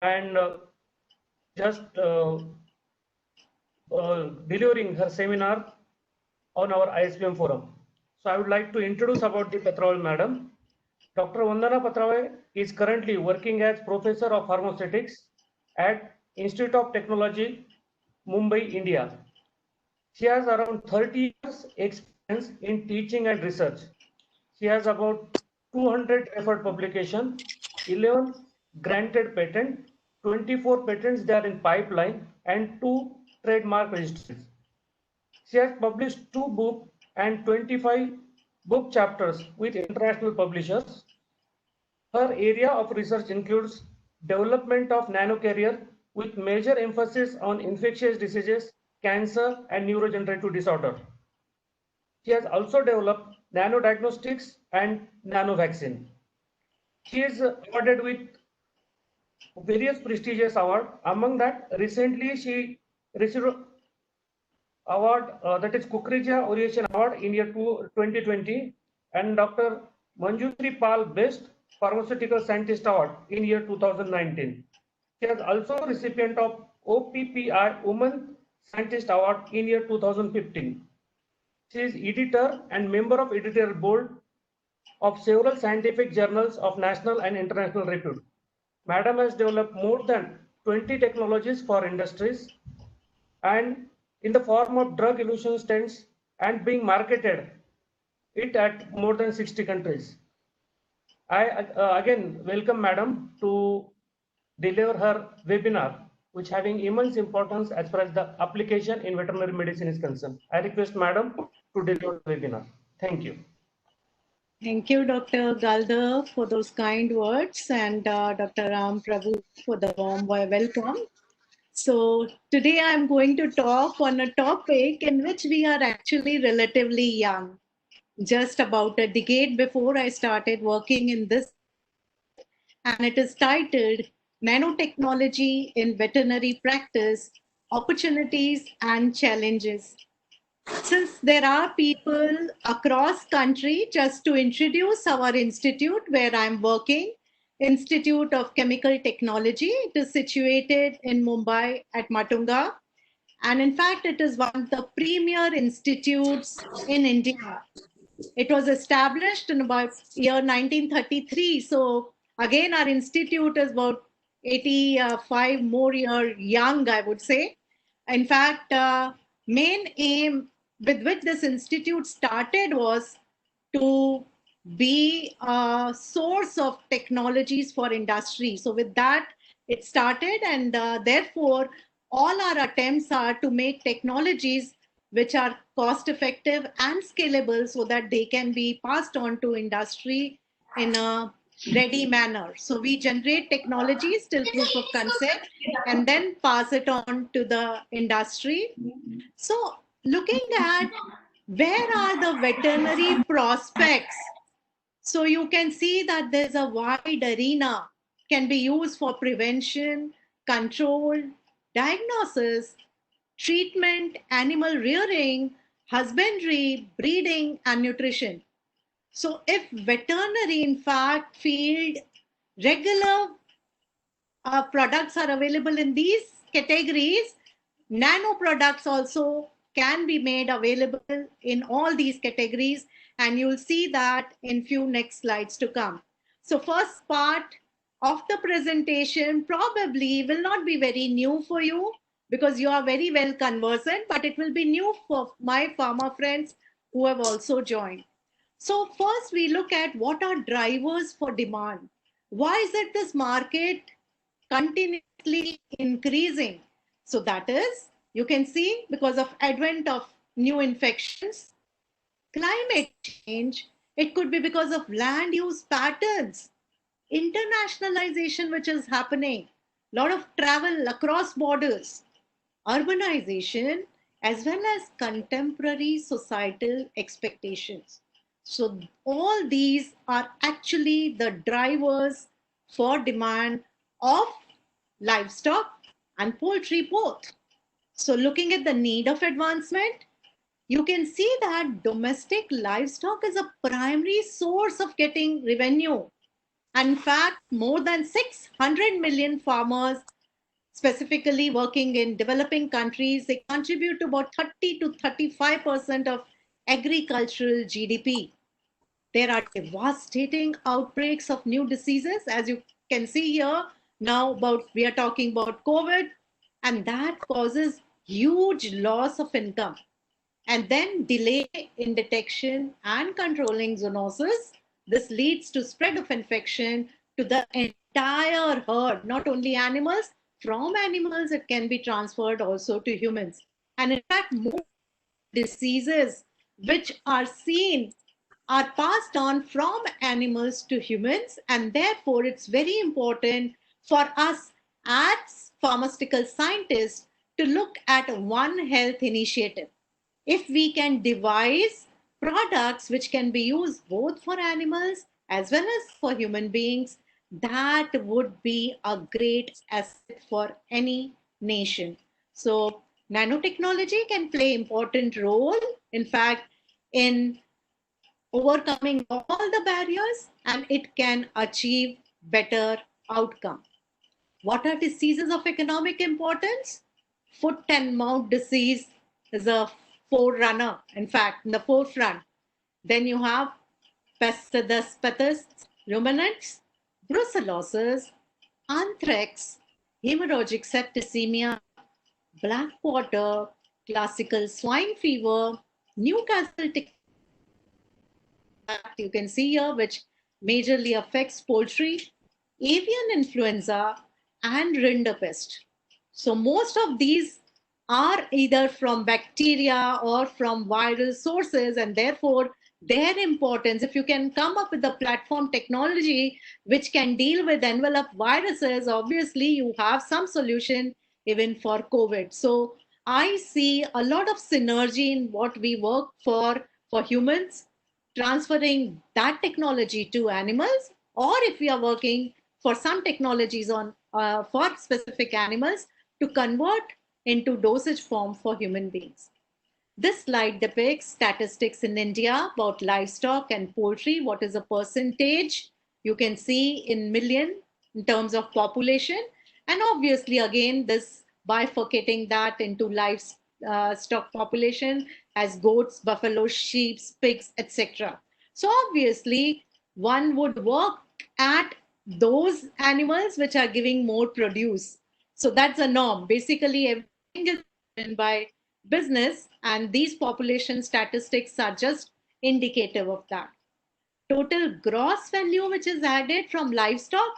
and just delivering her seminar on our ISBM forum. So I would like to introduce about the Patrawal madam. Dr. Vandana Patrawal is currently working as Professor of Pharmaceutics at Institute of Technology, Mumbai, India. She has around 30 years experience in teaching and research. She has about 200 referred publication, 11 granted patent, 24 patents they are in pipeline, and 2 trademark registries. She has published 2 books and 25 book chapters with international publishers. Her area of research includes development of nanocarrier with major emphasis on infectious diseases, cancer, and neurodegenerative disorder. She has also developed nanodiagnostics and nanovaccine. She is awarded with various prestigious awards. Among that, recently she received award that is Kukreja Orientation Award in year 2020 and Dr. Manjusri Pal Best Pharmaceutical Scientist Award in year 2019. She is also recipient of OPPI Women Scientist Award in year 2015. She is editor and member of editorial board of several scientific journals of national and international repute. Madam has developed more than 20 technologies for industries and in the form of drug elution stents and being marketed it at more than 60 countries. I again welcome Madam to deliver her webinar, which having immense importance as far as the application in veterinary medicine is concerned. I request Madam to deliver the webinar. Thank you. Thank you, Dr. Galder, for those kind words, and Dr. Ram Prabhu for the warm welcome. So today I'm going to talk on a topic in which we are actually relatively young. Just about a decade before I started working in this, and it is titled Nanotechnology in Veterinary Practice, Opportunities and Challenges. Since there are people across country, just to introduce our institute where I'm working, Institute of Chemical Technology. It is situated in Mumbai at Matunga. And in fact, it is one of the premier institutes in India. It was established in about year 1933. So again, our institute is about 85 more year young, I would say. In fact, main aim with which this institute started was to be a source of technologies for industry. So with that, it started, and therefore, all our attempts are to make technologies which are cost effective and scalable so that they can be passed on to industry in a ready manner. So we generate technologies till proof of concept and then pass it on to the industry. So looking at where are the veterinary prospects, so you can see that there's a wide arena, can be used for prevention, control, diagnosis, treatment, animal rearing, husbandry, breeding, and nutrition. So if veterinary, in fact, field regular products are available in these categories, nano products also can be made available in all these categories, and you'll see that in few next slides to come. So first part of the presentation probably will not be very new for you because you are very well conversant, but it will be new for my farmer friends who have also joined. So first we look at what are drivers for demand. Why is it this market continuously increasing? So that is, you can see, because of advent of new infections, climate change, it could be because of land use patterns, internationalization which is happening, a lot of travel across borders, urbanization, as well as contemporary societal expectations. So all these are actually the drivers for demand of livestock and poultry both. So looking at the need of advancement, you can see that domestic livestock is a primary source of getting revenue. And in fact, more than 600 million farmers, specifically working in developing countries, they contribute to about 30 to 35% of agricultural GDP. There are devastating outbreaks of new diseases, as you can see here. Now, we are talking about COVID, and that causes huge loss of income. And then delay in detection and controlling zoonosis. This leads to spread of infection to the entire herd, not only animals. From animals, it can be transferred also to humans. And in fact, most diseases which are seen are passed on from animals to humans, and therefore it's very important for us as pharmaceutical scientists to look at One Health initiative. If we can devise products which can be used both for animals as well as for human beings, that would be a great asset for any nation. So nanotechnology can play important role, in fact, in overcoming all the barriers, and it can achieve better outcome. What are diseases of economic importance? Foot and mouth disease is a forerunner, in fact, in the forefront. Then you have Pesticides ruminants, brucellosis, anthrax, hemorrhagic septicemia, black water, classical swine fever, Newcastle tick, you can see here, which majorly affects poultry, avian influenza, and rinderpest. So most of these are either from bacteria or from viral sources, and therefore their importance, if you can come up with a platform technology which can deal with envelope viruses, obviously you have some solution even for COVID. So I see a lot of synergy in what we work for humans, transferring that technology to animals, or if we are working for some technologies on for specific animals to convert into dosage form for human beings. This slide depicts statistics in India about livestock and poultry. What is the percentage? You can see in million in terms of population. And obviously, again, this bifurcating that into livestock population as goats, buffalo, sheep, pigs, etc. So obviously, one would work at those animals which are giving more produce. So that's a norm. Basically, everything is driven by business, and these population statistics are just indicative of that. Total gross value which is added from livestock.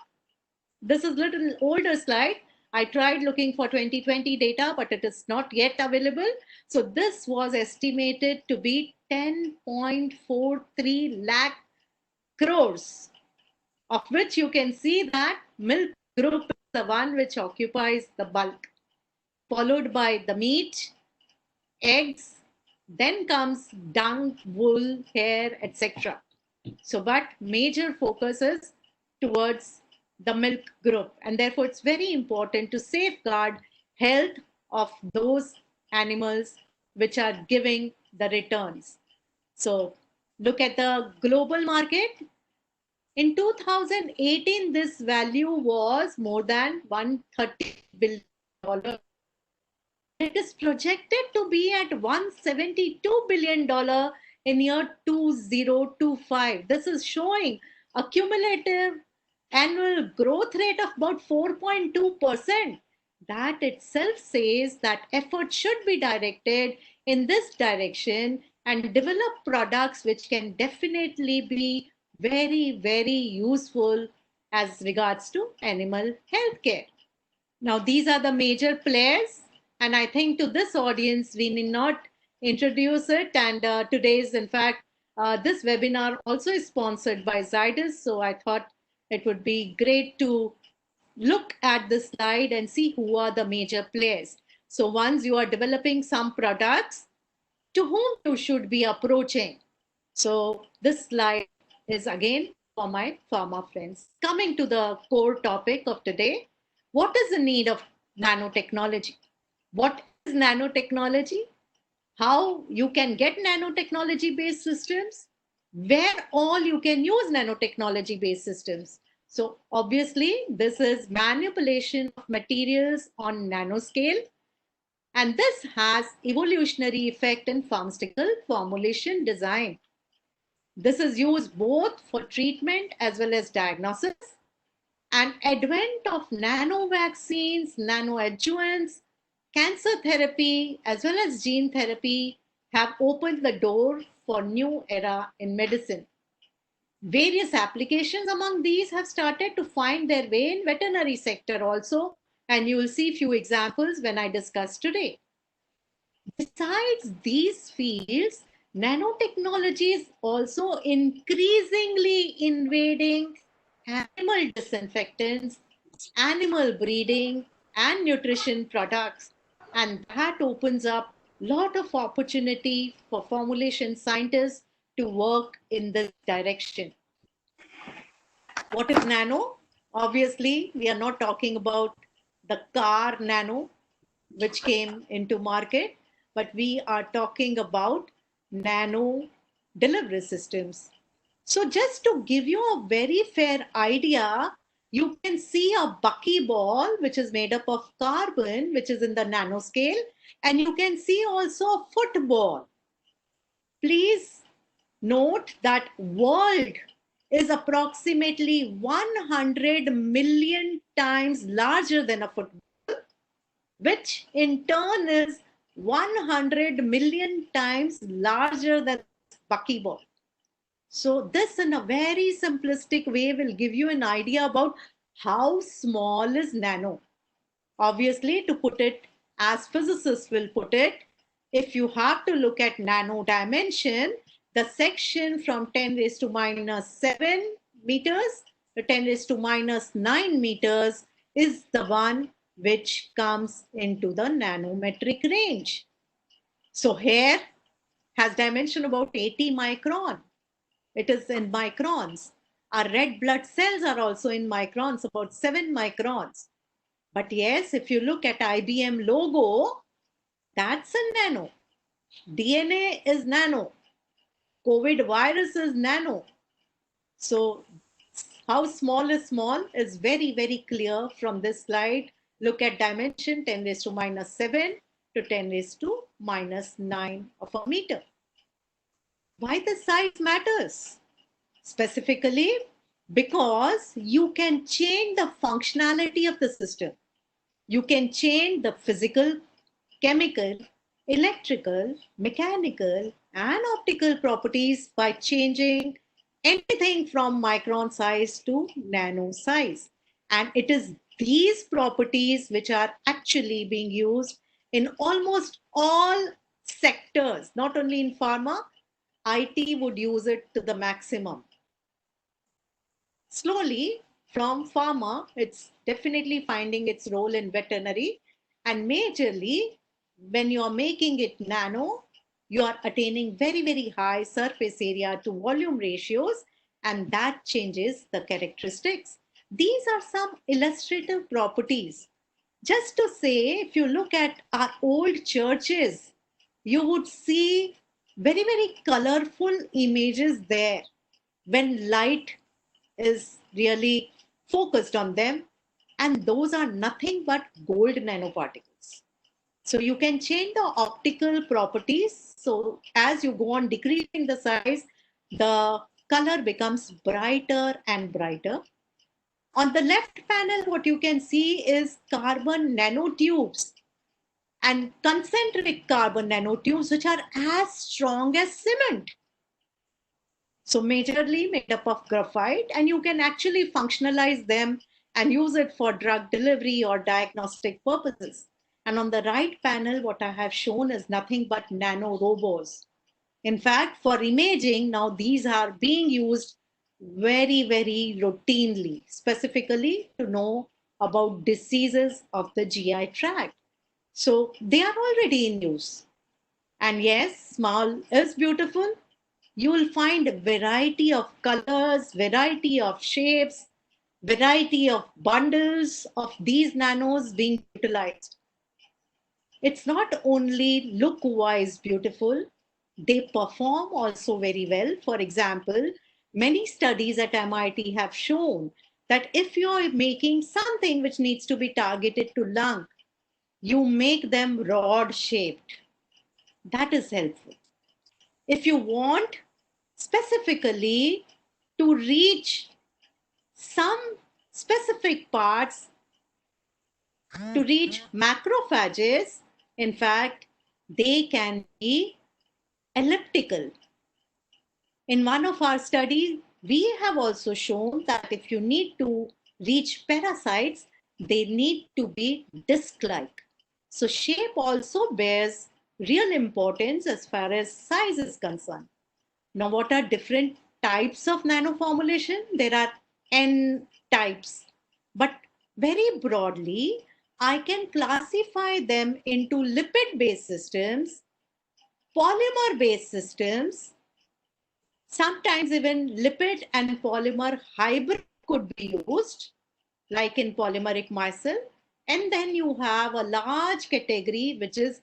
This is little older slide. I tried looking for 2020 data, but it is not yet available. So this was estimated to be 10.43 lakh crores, of which you can see that milk group is the one which occupies the bulk, followed by the meat, eggs, then comes dung, wool, hair, etc. So, but major focus is towards the milk group, and therefore it's very important to safeguard health of those animals which are giving the returns. So, look at the global market. In 2018, this value was more than $130 billion. It is projected to be at $172 billion in year 2025. This is showing a cumulative annual growth rate of about 4.2%. That itself says that effort should be directed in this direction and develop products which can definitely be very, very useful as regards to animal healthcare. Now, these are the major players, and I think to this audience, we need not introduce it. And today's, in fact, this webinar also is sponsored by Zydus. So I thought it would be great to look at this slide and see who are the major players. So once you are developing some products, to whom you should be approaching. So this slide is again for my pharma friends. Coming to the core topic of today, what is the need of nanotechnology? What is nanotechnology? How you can get nanotechnology based systems? Where all you can use nanotechnology based systems? So obviously, this is manipulation of materials on nanoscale, and this has evolutionary effect in pharmaceutical formulation design. This is used both for treatment as well as diagnosis. And advent of nano vaccines, nano adjuvants, cancer therapy, as well as gene therapy have opened the door for new era in medicine. Various applications among these have started to find their way in veterinary sector also, and you will see few examples when I discuss today. Besides these fields, nanotechnology is also increasingly invading animal disinfectants, animal breeding, and nutrition products. And that opens up a lot of opportunity for formulation scientists to work in this direction. What is nano? Obviously, we are not talking about the car nano, which came into market, but we are talking about nano delivery systems. So just to give you a very fair idea, you can see a buckyball, which is made up of carbon, which is in the nanoscale, and you can see also a football. Please note that world is approximately 100 million times larger than a football, which in turn is 100 million times larger than buckyball. So this in a very simplistic way will give you an idea about how small is nano. Obviously, to put it as physicists will put it, if you have to look at nano dimension, the section from 10 raised to minus 7 meters to 10 raised to minus 9 meters is the one which comes into the nanometric range. So hair has dimension about 80 micron. It is in microns. Our red blood cells are also in microns, about 7 microns. But yes, if you look at IBM logo, that's a nano. DNA is nano. COVID virus is nano. So how small is very, very clear from this slide. Look at dimension 10 raised to minus 7 to 10 raised to minus 9 of a meter. Why the size matters? Specifically, because you can change the functionality of the system. You can change the physical, chemical, electrical, mechanical, and optical properties by changing anything from micron size to nano size. And it is these properties which are actually being used in almost all sectors, not only in pharma. IT would use it to the maximum. Slowly, from pharma, it's definitely finding its role in veterinary, and majorly when you are making it nano, you are attaining very, very high surface area to volume ratios, and that changes the characteristics. These are some illustrative properties. Just to say, if you look at our old churches, you would see very, very colorful images there when light is really focused on them, and those are nothing but gold nanoparticles. So you can change the optical properties. So as you go on decreasing the size, the color becomes brighter and brighter. On the left panel, what you can see is carbon nanotubes and concentric carbon nanotubes, which are as strong as cement. So majorly made up of graphite, and you can actually functionalize them and use it for drug delivery or diagnostic purposes. And on the right panel, what I have shown is nothing but nano robots. In fact, for imaging, now these are being used very, very routinely, specifically to know about diseases of the GI tract. So they are already in use. And yes, small is beautiful. You will find a variety of colors, variety of shapes, variety of bundles of these nanos being utilized. It's not only look-wise beautiful, they perform also very well. For example, many studies at MIT have shown that if you're making something which needs to be targeted to lung, you make them rod shaped. That is helpful. If you want specifically to reach some specific parts, to reach macrophages, in fact, they can be elliptical. In one of our studies, we have also shown that if you need to reach parasites, they need to be disc-like. So shape also bears real importance as far as size is concerned. Now, what are different types of nanoformulation? There are N types, but very broadly, I can classify them into lipid-based systems, polymer-based systems. Sometimes even lipid and polymer hybrid could be used, like in polymeric micelle. And then you have a large category, which is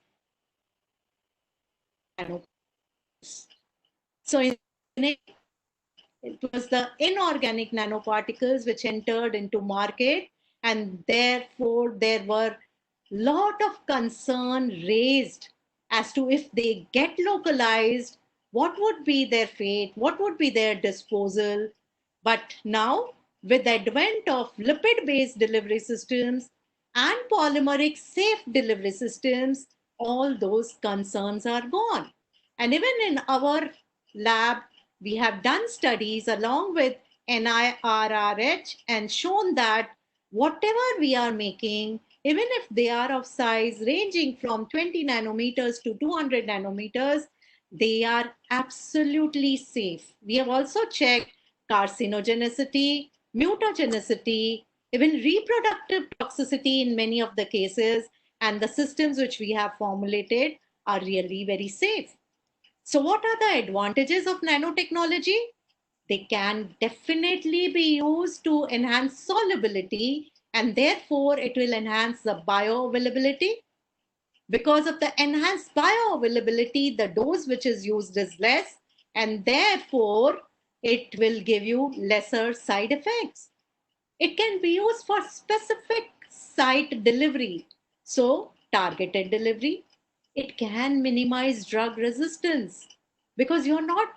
nanoparticles. So in it was the inorganic nanoparticles which entered into market, and therefore there were lot of concern raised as to if they get localized, what would be their fate, what would be their disposal. But now, with the advent of lipid-based delivery systems and polymeric safe delivery systems, all those concerns are gone. And even in our lab, we have done studies along with NIRRH and shown that whatever we are making, even if they are of size ranging from 20 nanometers to 200 nanometers, they are absolutely safe. We have also checked carcinogenicity, mutagenicity, even reproductive toxicity in many of the cases, and the systems which we have formulated are really very safe. So what are the advantages of nanotechnology? They can definitely be used to enhance solubility, and therefore it will enhance the bioavailability. Because of the enhanced bioavailability, the dose which is used is less, and therefore it will give you lesser side effects. It can be used for specific site delivery, so targeted delivery. It can minimize drug resistance because you're not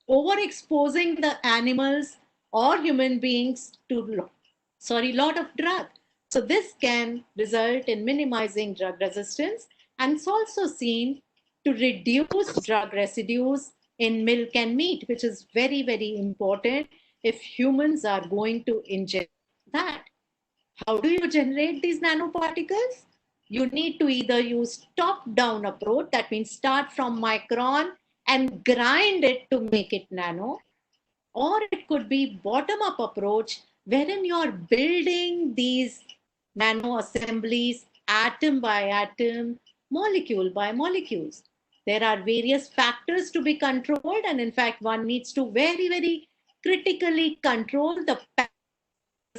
overexposing the animals or human beings to lot of drug. So this can result in minimizing drug resistance, and it's also seen to reduce drug residues in milk and meat, which is very, very important if humans are going to ingest that. How do you generate these nanoparticles? You need to either use top-down approach, that means start from micron and grind it to make it nano, or it could be bottom-up approach wherein you're building these nano assemblies atom by atom, molecule by molecules. There are various factors to be controlled, and in fact, one needs to very, very critically control the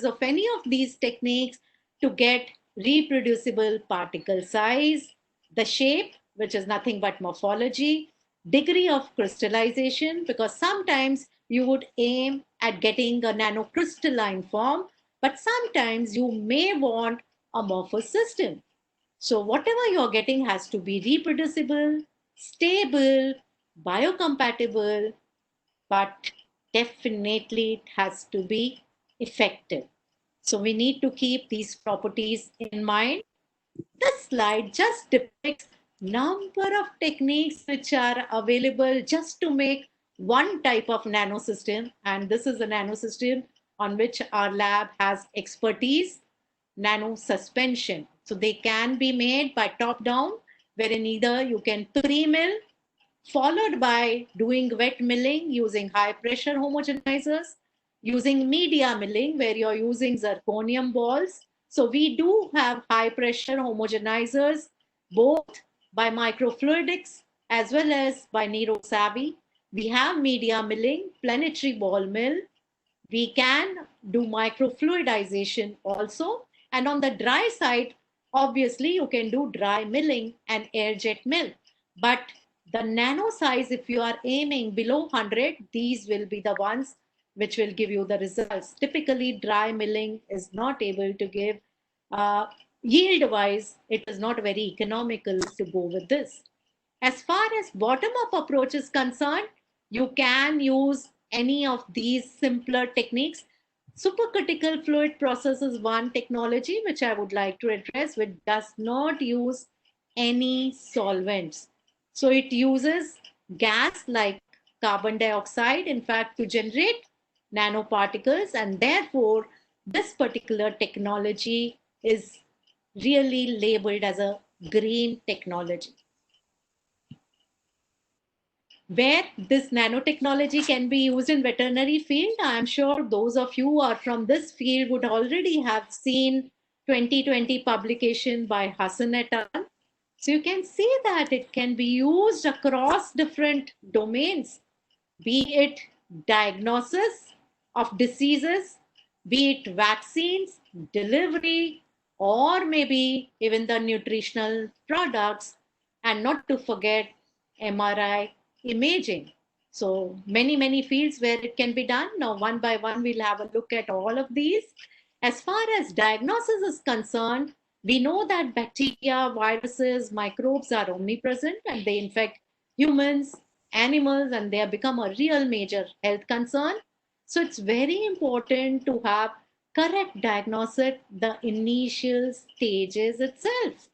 of any of these techniques to get reproducible particle size, the shape, which is nothing but morphology, degree of crystallization, because sometimes you would aim at getting a nanocrystalline form, but sometimes you may want amorphous system. So whatever you're getting has to be reproducible, stable, biocompatible, but definitely it has to be effective. So we need to keep these properties in mind. This slide just depicts number of techniques which are available just to make one type of nanosystem. And this is a nanosystem on which our lab has expertise, nano suspension. So they can be made by top down, wherein either you can pre-mill, followed by doing wet milling using high pressure homogenizers, using media milling where you're using zirconium balls. So we do have high pressure homogenizers, both by microfluidics as well as by NeroSavvy. We have media milling, planetary ball mill. We can do microfluidization also. And on the dry side, obviously you can do dry milling and air jet mill. But the nano size, if you are aiming below 100, these will be the ones which will give you the results. Typically, dry milling is not able to give yield wise, it is not very economical to go with this. As far as bottom up approach is concerned, you can use any of these simpler techniques. Supercritical fluid process is one technology which I would like to address, which does not use any solvents. So it uses gas like carbon dioxide, in fact, to generate nanoparticles, and therefore this particular technology is really labeled as a green technology. Where this nanotechnology can be used in veterinary field, I am sure those of you who are from this field would already have seen 2020 publication by Hassan et al. So you can see that it can be used across different domains, be it diagnosis of diseases, be it vaccines, delivery, or maybe even the nutritional products, and not to forget MRI imaging. So many fields where it can be done. Now, one by one, we'll have a look at all of these. As far as diagnosis is concerned, we know that bacteria, viruses, microbes are omnipresent and they infect humans, animals, and they have become a real major health concern. So it's very important to have correct diagnosis at the initial stages itself.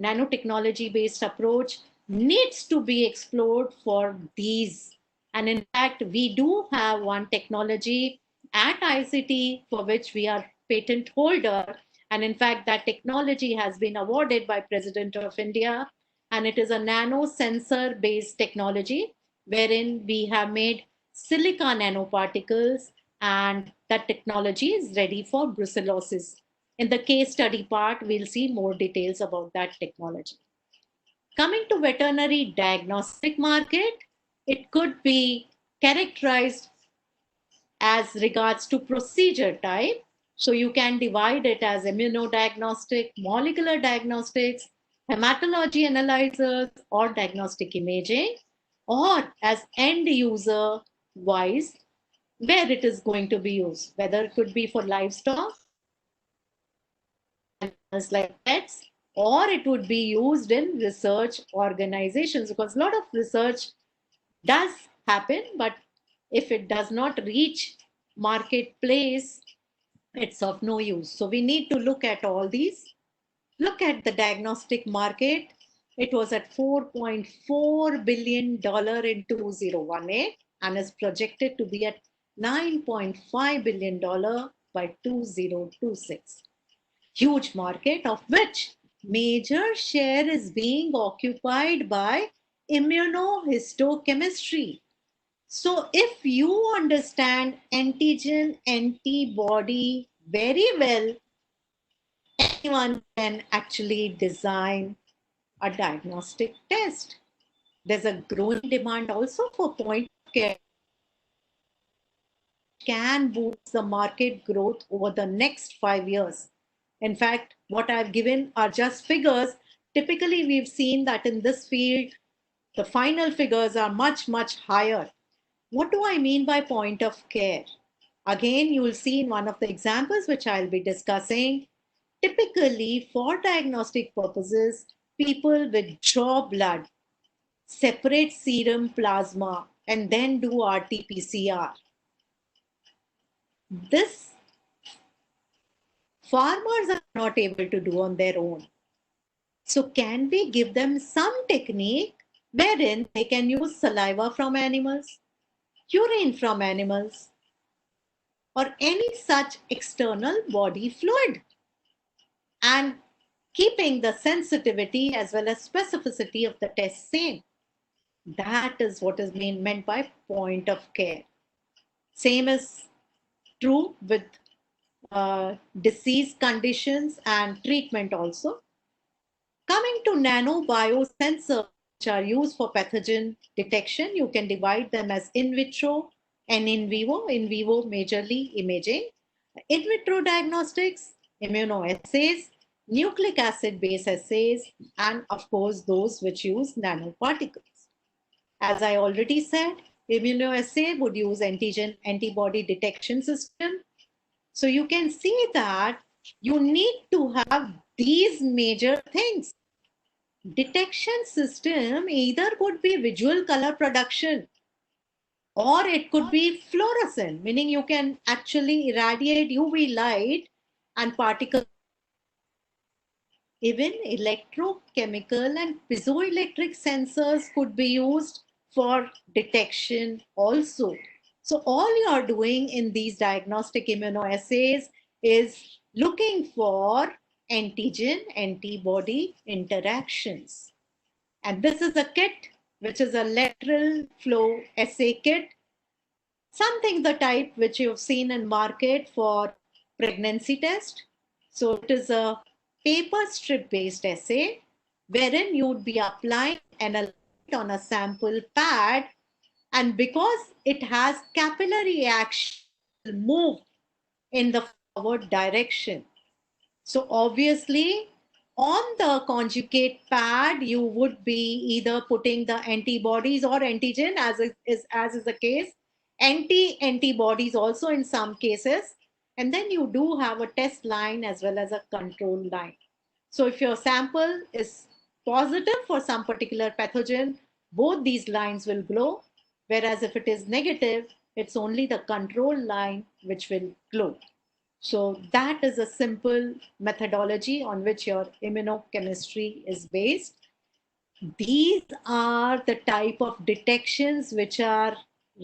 Nanotechnology based approach needs to be explored for these. And in fact, we do have one technology at ICT for which we are patent holder. And in fact, that technology has been awarded by President of India. And it is a nano sensor based technology wherein we have made silica nanoparticles, and that technology is ready for brucellosis. In the case study part, we'll see more details about that technology. Coming to veterinary diagnostic market, it could be characterized as regards to procedure type. So you can divide it as immunodiagnostic, molecular diagnostics, hematology analyzers, or diagnostic imaging, or as end user wise, where it is going to be used, whether it could be for livestock, animals like pets, or it would be used in research organizations, because a lot of research does happen, but if it does not reach marketplace, it's of no use. So we need to look at all these. Look at the diagnostic market. It was at $4.4 billion in 2018 and is projected to be at $9.5 billion by 2026. Huge market, of which major share is being occupied by immunohistochemistry. So if you understand antigen antibody very well, anyone can actually design a diagnostic test. There's a growing demand also for point of care, can boost the market growth over the next 5 years. In fact, what I've given are just figures. Typically, we've seen that in this field, the final figures are much higher. What do I mean by point of care? Again, you will see in one of the examples which I'll be discussing, typically for diagnostic purposes, people with draw blood, separate serum plasma, and then do RT-PCR. This farmers are not able to do on their own. So can we give them some technique wherein they can use saliva from animals, urine from animals, or any such external body fluid, and keeping the sensitivity as well as specificity of the test same? That is what is being meant by point of care. Same is true with disease conditions and treatment also. Coming to nanobiosensors, which are used for pathogen detection, you can divide them as in vitro and in vivo. In vivo, majorly imaging. In vitro diagnostics, immunoassays, nucleic acid base assays, and of course, those which use nanoparticles. As I already said, immunoassay would use antigen antibody detection system. So you can see that you need to have these major things. Detection system either could be visual color production, or it could be fluorescent, meaning you can actually irradiate UV light and particles. Even electrochemical and piezoelectric sensors could be used for detection also. So all you are doing in these diagnostic immunoassays is looking for antigen antibody interactions. And this is a kit, which is a lateral flow assay kit, something the type which you've seen in market for pregnancy test. So it is a paper strip based assay wherein you would be applying analyte on a sample pad, and because it has capillary action, move in the forward direction. So obviously on the conjugate pad, you would be either putting the antibodies or antigen, as is the case, antibodies also in some cases. And then you do have a test line as well as a control line. So if your sample is positive for some particular pathogen, both these lines will glow. Whereas if it is negative, it's only the control line which will glow. So that is a simple methodology on which your immunochemistry is based. These are the type of detections which are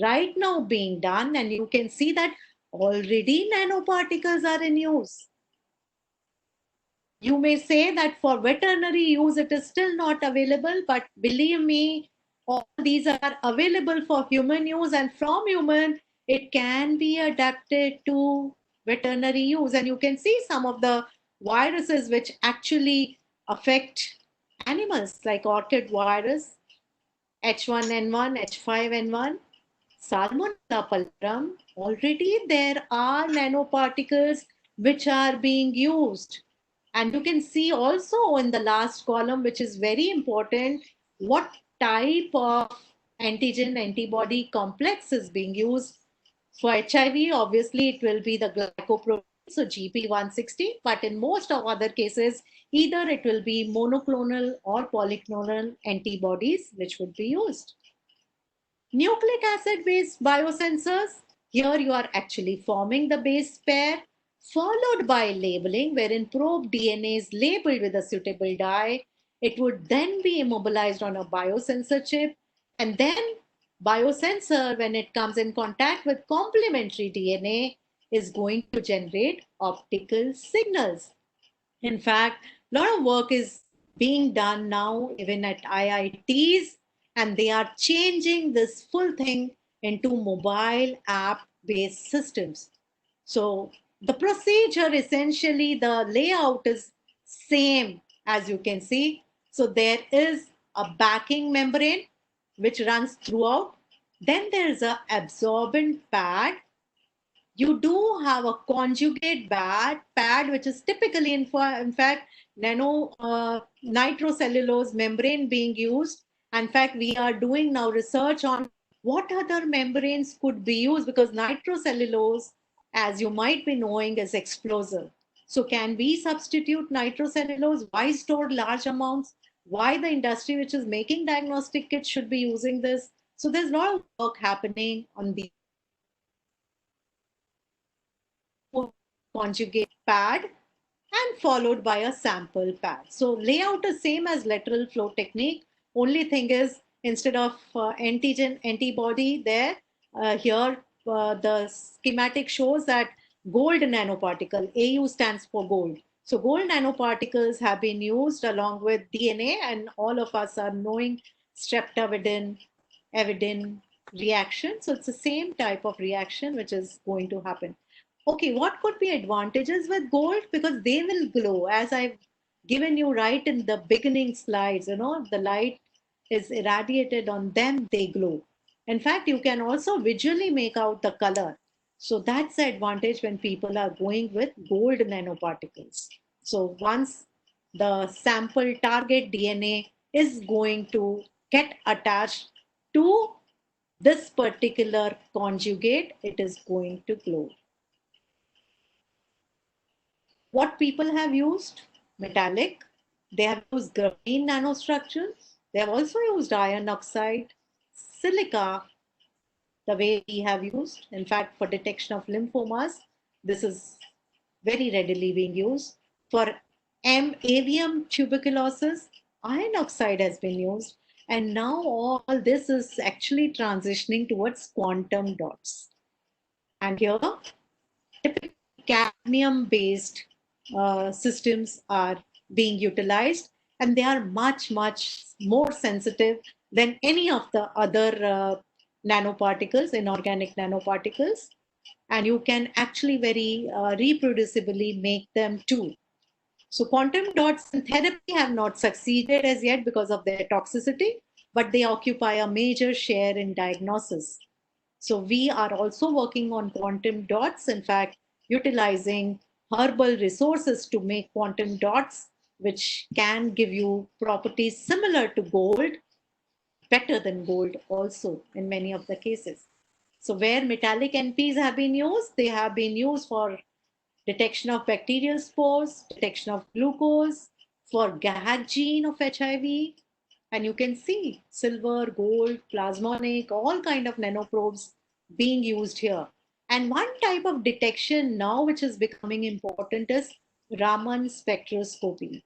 right now being done, and you can see that already nanoparticles are in use. You may say that for veterinary use it is still not available, but believe me, all these are available for human use, and from human it can be adapted to veterinary use. And you can see some of the viruses which actually affect animals, like orchid virus, H1N1, H5N1, Salmonella pulchrum. Already there are nanoparticles which are being used. And you can see also in the last column, which is very important, what type of antigen antibody complex is being used. For HIV, obviously it will be the glycoprotein, so GP160, but in most of other cases, either it will be monoclonal or polyclonal antibodies which would be used. Nucleic acid based biosensors, here you are actually forming the base pair, followed by labeling, wherein probe DNA is labeled with a suitable dye. It would then be immobilized on a biosensor chip, and then biosensor, when it comes in contact with complementary DNA, is going to generate optical signals. In fact, a lot of work is being done now, even at IITs, and they are changing this full thing into mobile app based systems. So the procedure, essentially the layout is same, as you can see. So there is a backing membrane which runs throughout. Then there is a absorbent pad. You do have a conjugate pad which is typically in fact nano nitrocellulose membrane being used. In fact, we are doing now research on what other membranes could be used, because nitrocellulose, as you might be knowing, is explosive. So can we substitute nitrocellulose? Why store large amounts? Why the industry which is making diagnostic kits should be using this? So there's a lot of work happening on the conjugate pad and followed by a sample pad. So layout is same as lateral flow technique. Only thing is, instead of antigen antibody there, here the schematic shows that gold nanoparticle, AU stands for gold. So gold nanoparticles have been used along with DNA, and all of us are knowing streptavidin, avidin reaction. So it's the same type of reaction which is going to happen. Okay, what could be advantages with gold? Because they will glow, as I've given you right in the beginning slides. The light is irradiated on them, they glow. In fact, you can also visually make out the color. So that's the advantage when people are going with gold nanoparticles. So once the sample target DNA is going to get attached to this particular conjugate, it is going to glow. What people have used? Metallic. They have used graphene nanostructures. They have also used iron oxide, silica, the way we have used. In fact, for detection of lymphomas, this is very readily being used. For avium tuberculosis, iron oxide has been used. And now all this is actually transitioning towards quantum dots. And here, typically cadmium-based systems are being utilized, and they are much, much more sensitive than any of the other nanoparticles, inorganic nanoparticles. And you can actually very reproducibly make them too. So quantum dots in therapy have not succeeded as yet because of their toxicity, but they occupy a major share in diagnosis. So we are also working on quantum dots, in fact, utilizing herbal resources to make quantum dots, which can give you properties similar to gold, better than gold also in many of the cases. So where metallic NPs have been used, they have been used for detection of bacterial spores, detection of glucose, for GAG gene of HIV. And you can see silver, gold, plasmonic, all kind of nanoprobes being used here. And one type of detection now which is becoming important is Raman spectroscopy.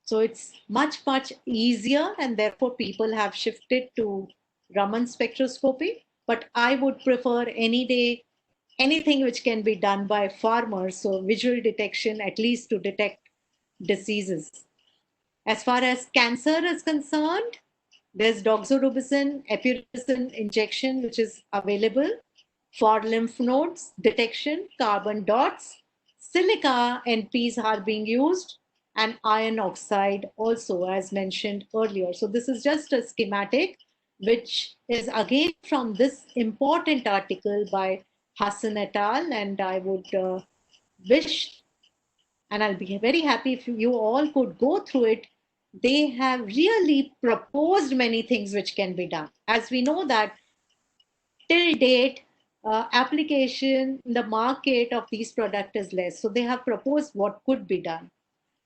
So it's much, much easier, and therefore people have shifted to Raman spectroscopy. But I would prefer any day anything which can be done by farmers, so visual detection at least to detect diseases. As far as cancer is concerned, there's doxorubicin, epirubicin injection, which is available for lymph nodes detection, carbon dots, silica NPs are being used, and iron oxide also, as mentioned earlier. So this is just a schematic, which is again from this important article by Hassan et al. And I would wish, and I'll be very happy if you all could go through it. They have really proposed many things which can be done. As we know that till date, application in the market of these products is less. So they have proposed what could be done.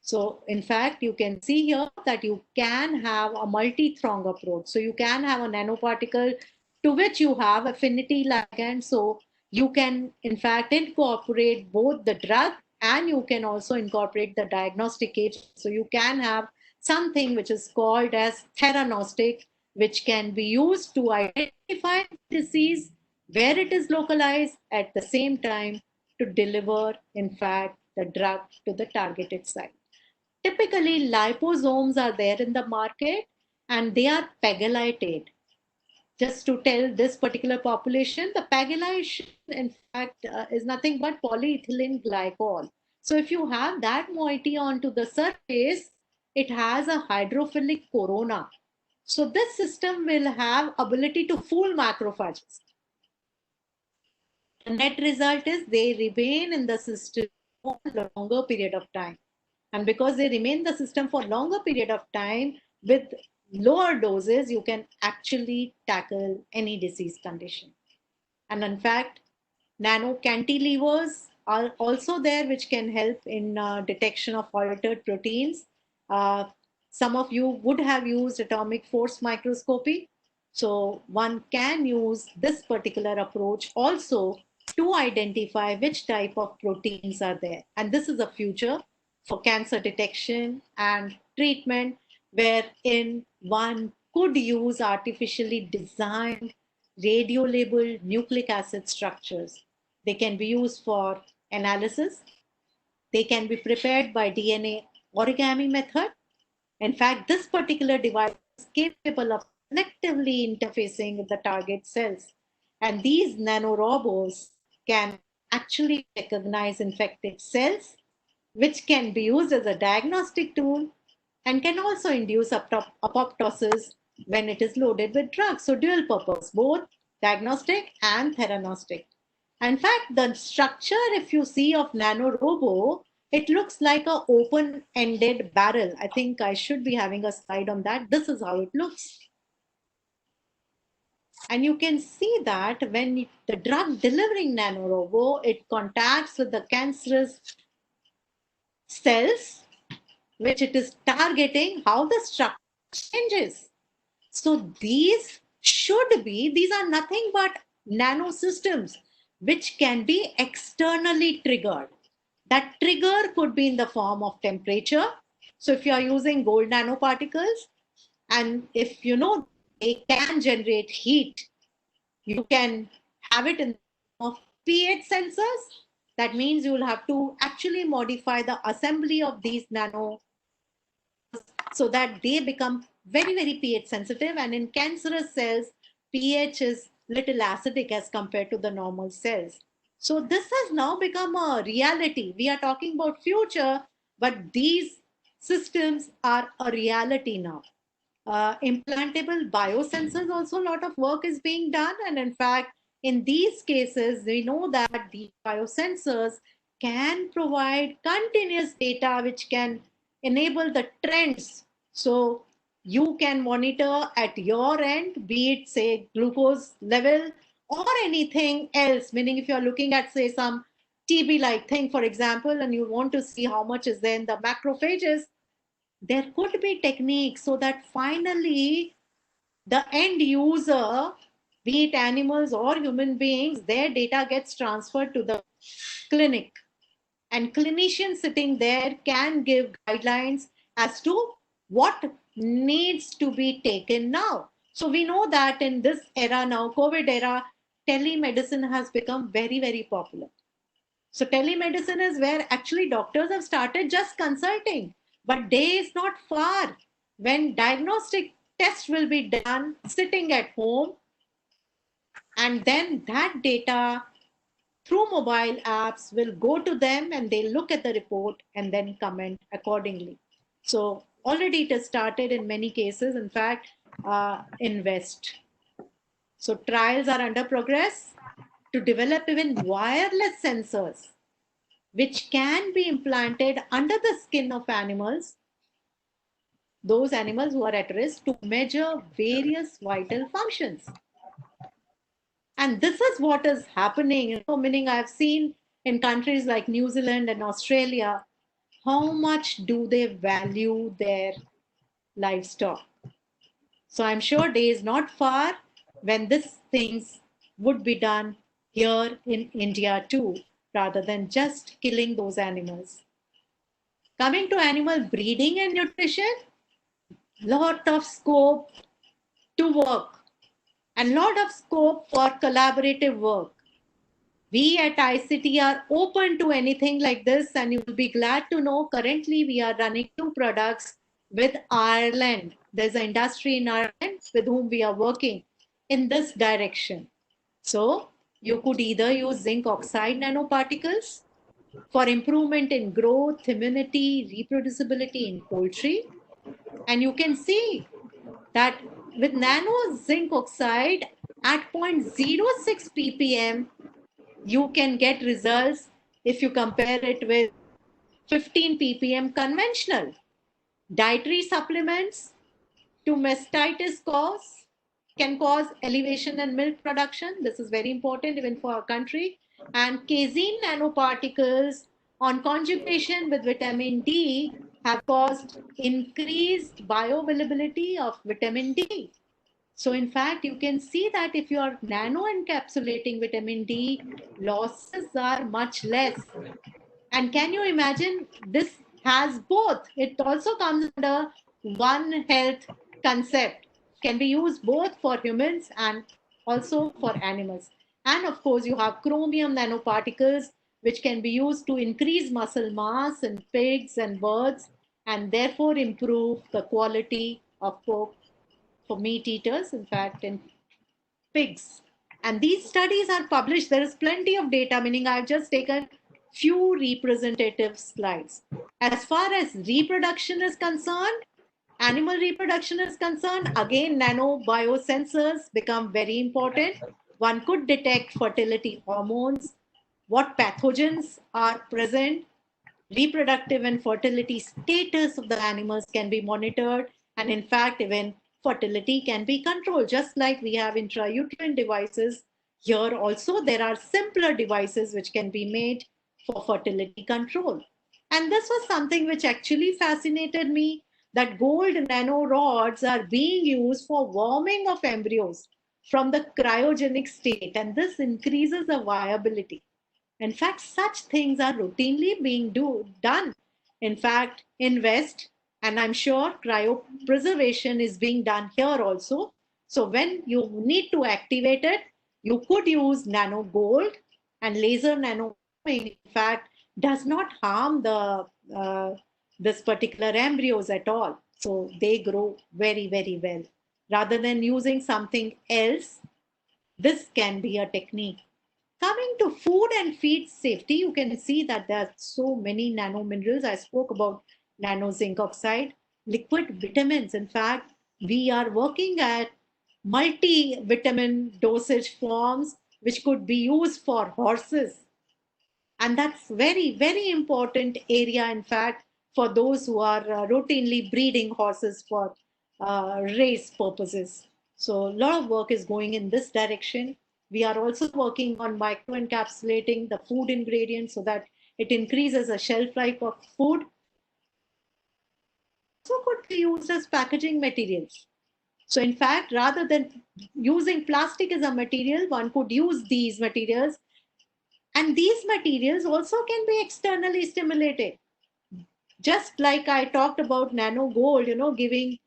So in fact, you can see here that you can have a multi-throng approach. So you can have a nanoparticle to which you have affinity ligand. So you can in fact incorporate both the drug and you can also incorporate the diagnostic agent. So you can have something which is called as theranostic, which can be used to identify disease, where it is localized, at the same time to deliver in fact the drug to the targeted site. Typically, liposomes are there in the market and they are pegylated. Just to tell this particular population, the pegylation, in fact, is nothing but polyethylene glycol. So if you have that moiety onto the surface, it has a hydrophilic corona. So this system will have ability to fool macrophages. The net result is they remain in the system for a longer period of time. And because they remain in the system for longer period of time, with lower doses, you can actually tackle any disease condition. And in fact, nano cantilevers are also there, which can help in detection of altered proteins. Some of you would have used atomic force microscopy. So one can use this particular approach also to identify which type of proteins are there. And this is a future for cancer detection and treatment, wherein one could use artificially designed radio-labeled nucleic acid structures. They can be used for analysis. They can be prepared by DNA origami method. In fact, this particular device is capable of selectively interfacing with the target cells. And these nanorobos can actually recognize infected cells, which can be used as a diagnostic tool and can also induce apoptosis when it is loaded with drugs. So dual purpose, both diagnostic and theranostic. In fact, the structure, if you see, of nanorobo, it looks like an open-ended barrel. I think I should be having a slide on that. This is how it looks. And you can see that when the drug delivering nanorobo, it contacts with the cancerous cells, which it is targeting, how the structure changes. So these are nothing but nanosystems which can be externally triggered. That trigger could be in the form of temperature. So if you are using gold nanoparticles, and if you know they can generate heat, you can have it in the form of pH sensors. That means you will have to actually modify the assembly of these nano so that they become very, very pH sensitive. And in cancerous cells, pH is little acidic as compared to the normal cells. So this has now become a reality. We are talking about future, but these systems are a reality now. Implantable biosensors, also a lot of work is being done. And in fact, in these cases, we know that the biosensors can provide continuous data which can enable the trends. So you can monitor at your end, be it say glucose level or anything else, meaning if you're looking at say some TB like thing, for example, and you want to see how much is there in the macrophages, there could be techniques so that finally the end user, be it animals or human beings, their data gets transferred to the clinic. And clinicians sitting there can give guidelines as to what needs to be taken now. So we know that in this era now, COVID era, telemedicine has become very, very popular. So telemedicine is where actually doctors have started just consulting, but day is not far when diagnostic tests will be done sitting at home, and then that data through mobile apps will go to them and they look at the report and then comment accordingly. So already it has started in many cases, in fact, in West. So trials are under progress to develop even wireless sensors which can be implanted under the skin of animals, those animals who are at risk, to measure various vital functions. And this is what is happening, meaning I've seen in countries like New Zealand and Australia, how much do they value their livestock. So I'm sure day is not far when these things would be done here in India too, rather than just killing those animals. Coming to animal breeding and nutrition, lot of scope to work and lot of scope for collaborative work. We at ICT are open to anything like this, and you will be glad to know currently we are running 2 products with Ireland. There's an industry in Ireland with whom we are working in this direction. So you could either use zinc oxide nanoparticles for improvement in growth, immunity, reproducibility in poultry. And you can see that with nano zinc oxide at 0.06 ppm, you can get results if you compare it with 15 ppm conventional. Dietary supplements to mastitis can cause elevation in milk production. This is very important even for our country. And casein nanoparticles on conjugation with vitamin D have caused increased bioavailability of vitamin D. So in fact, you can see that if you are nano encapsulating vitamin D, losses are much less. And can you imagine, this has both. It also comes under One Health concept. Can be used both for humans and also for animals. And of course, you have chromium nanoparticles, which can be used to increase muscle mass in pigs and birds, and therefore improve the quality of pork for meat eaters, in fact, in pigs. And these studies are published. There is plenty of data, meaning I've just taken few representative slides. As far as reproduction is concerned, animal reproduction is concerned, again, nano biosensors become very important. One could detect fertility hormones, what pathogens are present, reproductive and fertility status of the animals can be monitored, and in fact, even fertility can be controlled. Just like we have intrauterine devices, here also there are simpler devices which can be made for fertility control. And this was something which actually fascinated me, that gold nanorods are being used for warming of embryos from the cryogenic state, and this increases the viability. In fact, such things are routinely being done. In fact, in West, and I'm sure cryopreservation is being done here also. So when you need to activate it, you could use nano gold, and laser nano, in fact, does not harm the this particular embryos at all. So they grow very, very well. Rather than using something else, this can be a technique. Coming to food and feed safety, you can see that there are so many nanominerals. I spoke about nano zinc oxide, liquid vitamins. In fact, we are working at multivitamin dosage forms which could be used for horses. And that's very, very important area, in fact, for those who are routinely breeding horses for race purposes. So a lot of work is going in this direction. We are also working on microencapsulating the food ingredients so that it increases the shelf life of food. Also could be used as packaging materials. So in fact, rather than using plastic as a material, one could use these materials. And these materials also can be externally stimulated. Just like I talked about nano gold, giving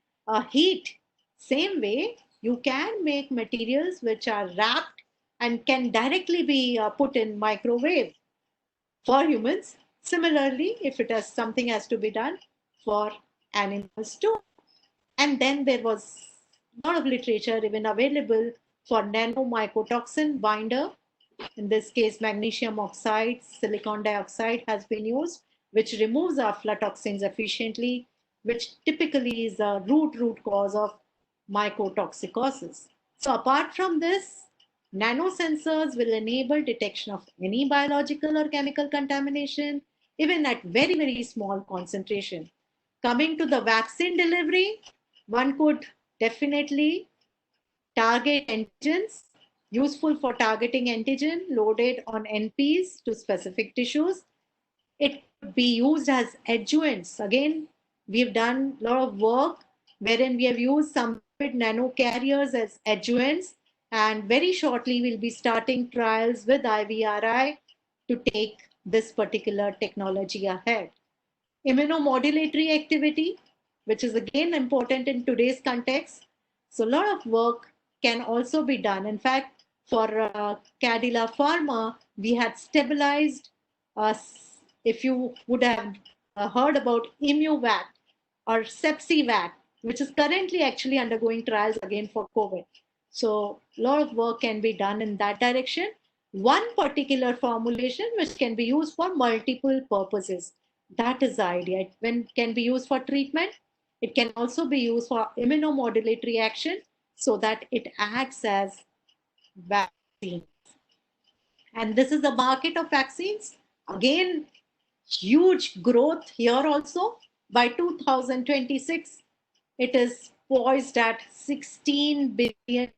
heat. Same way, you can make materials which are wrapped and can directly be put in microwave for humans. Similarly, if it has something has to be done for animals too. And then there was a lot of literature even available for nanomycotoxin binder. In this case, magnesium oxide, silicon dioxide has been used, which removes aflatoxins efficiently, which typically is a root cause of mycotoxicosis. So apart from this, nanosensors will enable detection of any biological or chemical contamination, even at very, very small concentration. Coming to the vaccine delivery, one could definitely target antigens, useful for targeting antigen loaded on NPs to specific tissues. It could be used as adjuvants. Again, we've done a lot of work wherein we have used some nano carriers as adjuvants, and very shortly we'll be starting trials with IVRI to take this particular technology ahead. Immunomodulatory activity, which is again important in today's context. So a lot of work can also be done. In fact, for Cadila Pharma, we had stabilized, if you would have heard about ImmuVac or Sepsivac, which is currently actually undergoing trials again for COVID. So a lot of work can be done in that direction. One particular formulation which can be used for multiple purposes. That is the idea. It can be used for treatment. It can also be used for immunomodulatory action so that it acts as vaccine. And this is the market of vaccines. Again, huge growth here also. By 2026, it is poised at $16 billion.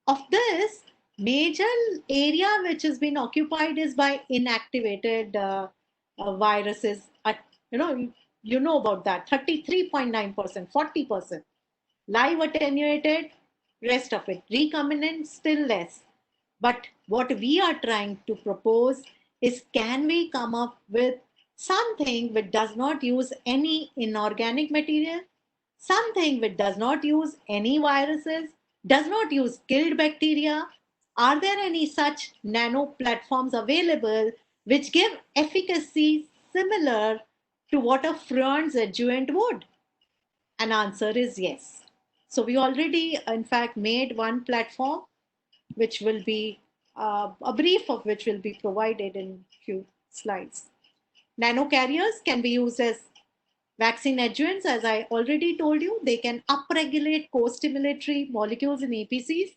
Of this, major area which has been occupied is by inactivated viruses. You know about that, 33.9%, 40%. Live attenuated, rest of it. Recombinant, still less. But what we are trying to propose is, can we come up with something which does not use any inorganic material, something which does not use any viruses, does not use killed bacteria? Are there any such nano platforms available which give efficacy similar to what a Freund's adjuvant would? An answer is yes. So we already, in fact, made one platform, which will be a brief of which will be provided in few slides. Nanocarriers can be used as vaccine adjuvants. As I already told you, they can upregulate co-stimulatory molecules in APCs.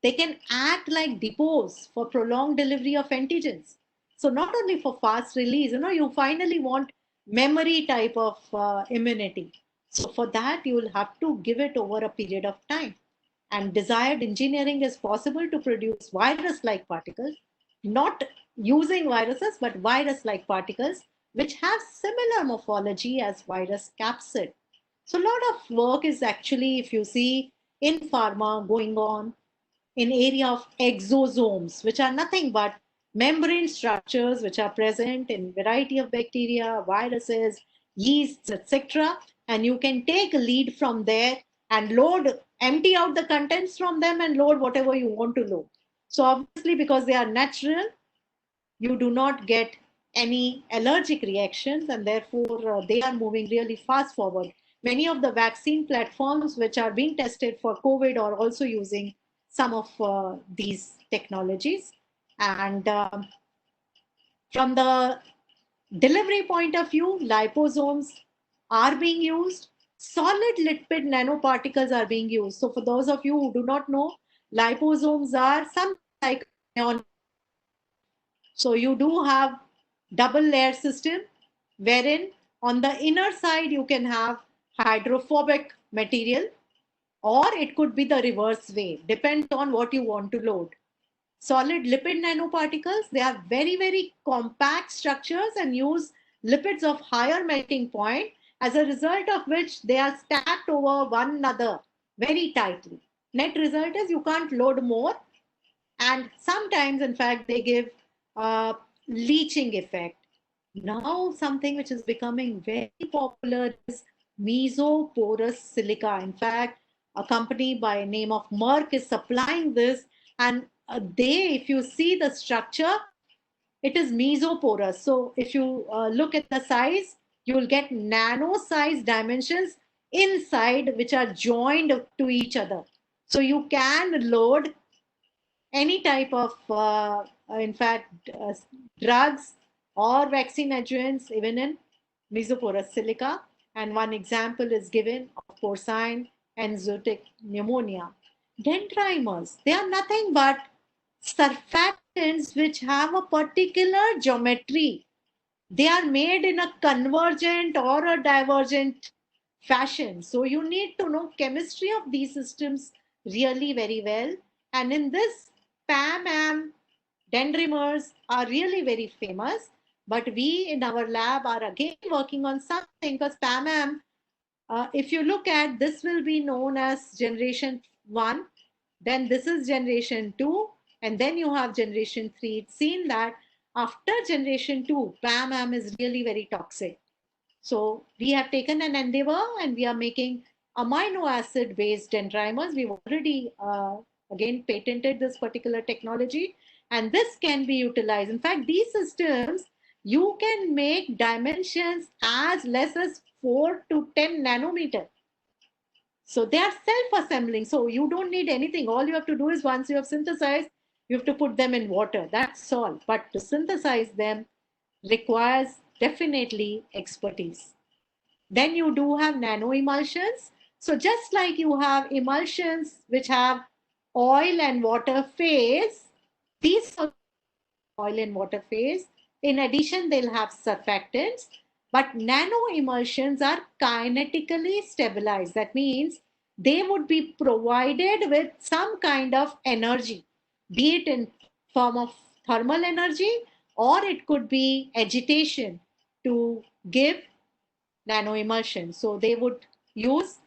They can act like depots for prolonged delivery of antigens. So not only for fast release, you finally want memory type of immunity. So for that, you will have to give it over a period of time. And desired engineering is possible to produce virus-like particles, not using viruses, but virus-like particles, which have similar morphology as virus capsid. So a lot of work is actually, if you see, in pharma going on in area of exosomes, which are nothing but membrane structures which are present in variety of bacteria, viruses, yeasts, etc. And you can take a lead from there and load, empty out the contents from them and load whatever you want to load. So obviously, because they are natural, you do not get any allergic reactions, and therefore they are moving really fast forward. Many of the vaccine platforms which are being tested for COVID are also using some of these technologies. And from the delivery point of view, liposomes are being used. Solid lipid nanoparticles are being used. So for those of you who do not know, liposomes are something like ion. So you do have double layer system wherein on the inner side you can have hydrophobic material, or it could be the reverse way, depends on what you want to load. Solid lipid nanoparticles, they are very, very compact structures and use lipids of higher melting point, as a result of which they are stacked over one another very tightly. Net result is you can't load more, and sometimes in fact they give a leaching effect. Now something which is becoming very popular is mesoporous silica. In fact, a company by name of Merck is supplying this, and they, if you see the structure, it is mesoporous. So if you look at the size, you will get nano size dimensions inside which are joined to each other. So you can load any type of, in fact, drugs or vaccine adjuvants, even in mesoporous silica. And one example is given of porcine and zootic pneumonia. Dendrimers, they are nothing but surfactants which have a particular geometry. They are made in a convergent or a divergent fashion. So you need to know chemistry of these systems really very well. And in this, PAM-AM dendrimers are really very famous. But we in our lab are again working on something, because PAM-AM, if you look at, this will be known as generation 1, then this is generation 2, and then you have generation 3. It's seen that after generation 2, PAM-AM is really very toxic. So we have taken an endeavor and we are making amino acid based dendrimers. We've already again patented this particular technology, and this can be utilized. In fact, these systems, you can make dimensions as less as 4 to 10 nanometer. So they are self-assembling. So you don't need anything. All you have to do is, once you have synthesized, you have to put them in water. That's all. But to synthesize them requires definitely expertise. Then you do have nano emulsions. So just like you have emulsions which have oil and water phase, these are oil and water phase. In addition, they'll have surfactants, but nano emulsions are kinetically stabilized. That means they would be provided with some kind of energy, be it in form of thermal energy, or it could be agitation to give nano emulsion. So they would use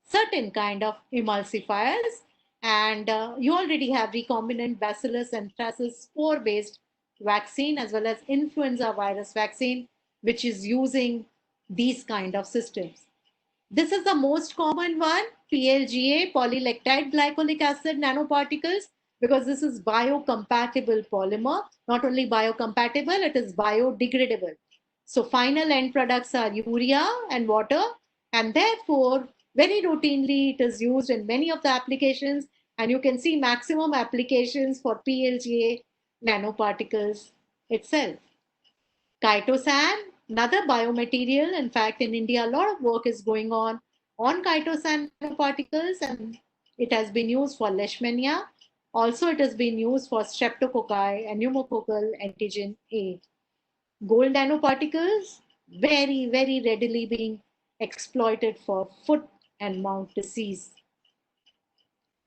certain kind of emulsifiers, and you already have recombinant bacillus anthracis spore based vaccine, as well as influenza virus vaccine, which is using these kind of systems. This is the most common one, PLGA, polylactide glycolic acid nanoparticles, because this is biocompatible polymer. Not only biocompatible, it is biodegradable. So final end products are urea and water, and therefore very routinely it is used in many of the applications, and you can see maximum applications for PLGA nanoparticles itself. Chitosan, another biomaterial. In fact, in India, a lot of work is going on chitosan nanoparticles, and it has been used for leishmania. Also, it has been used for streptococci and pneumococcal antigen A. Gold nanoparticles, very, very readily being exploited for foot and mouth disease.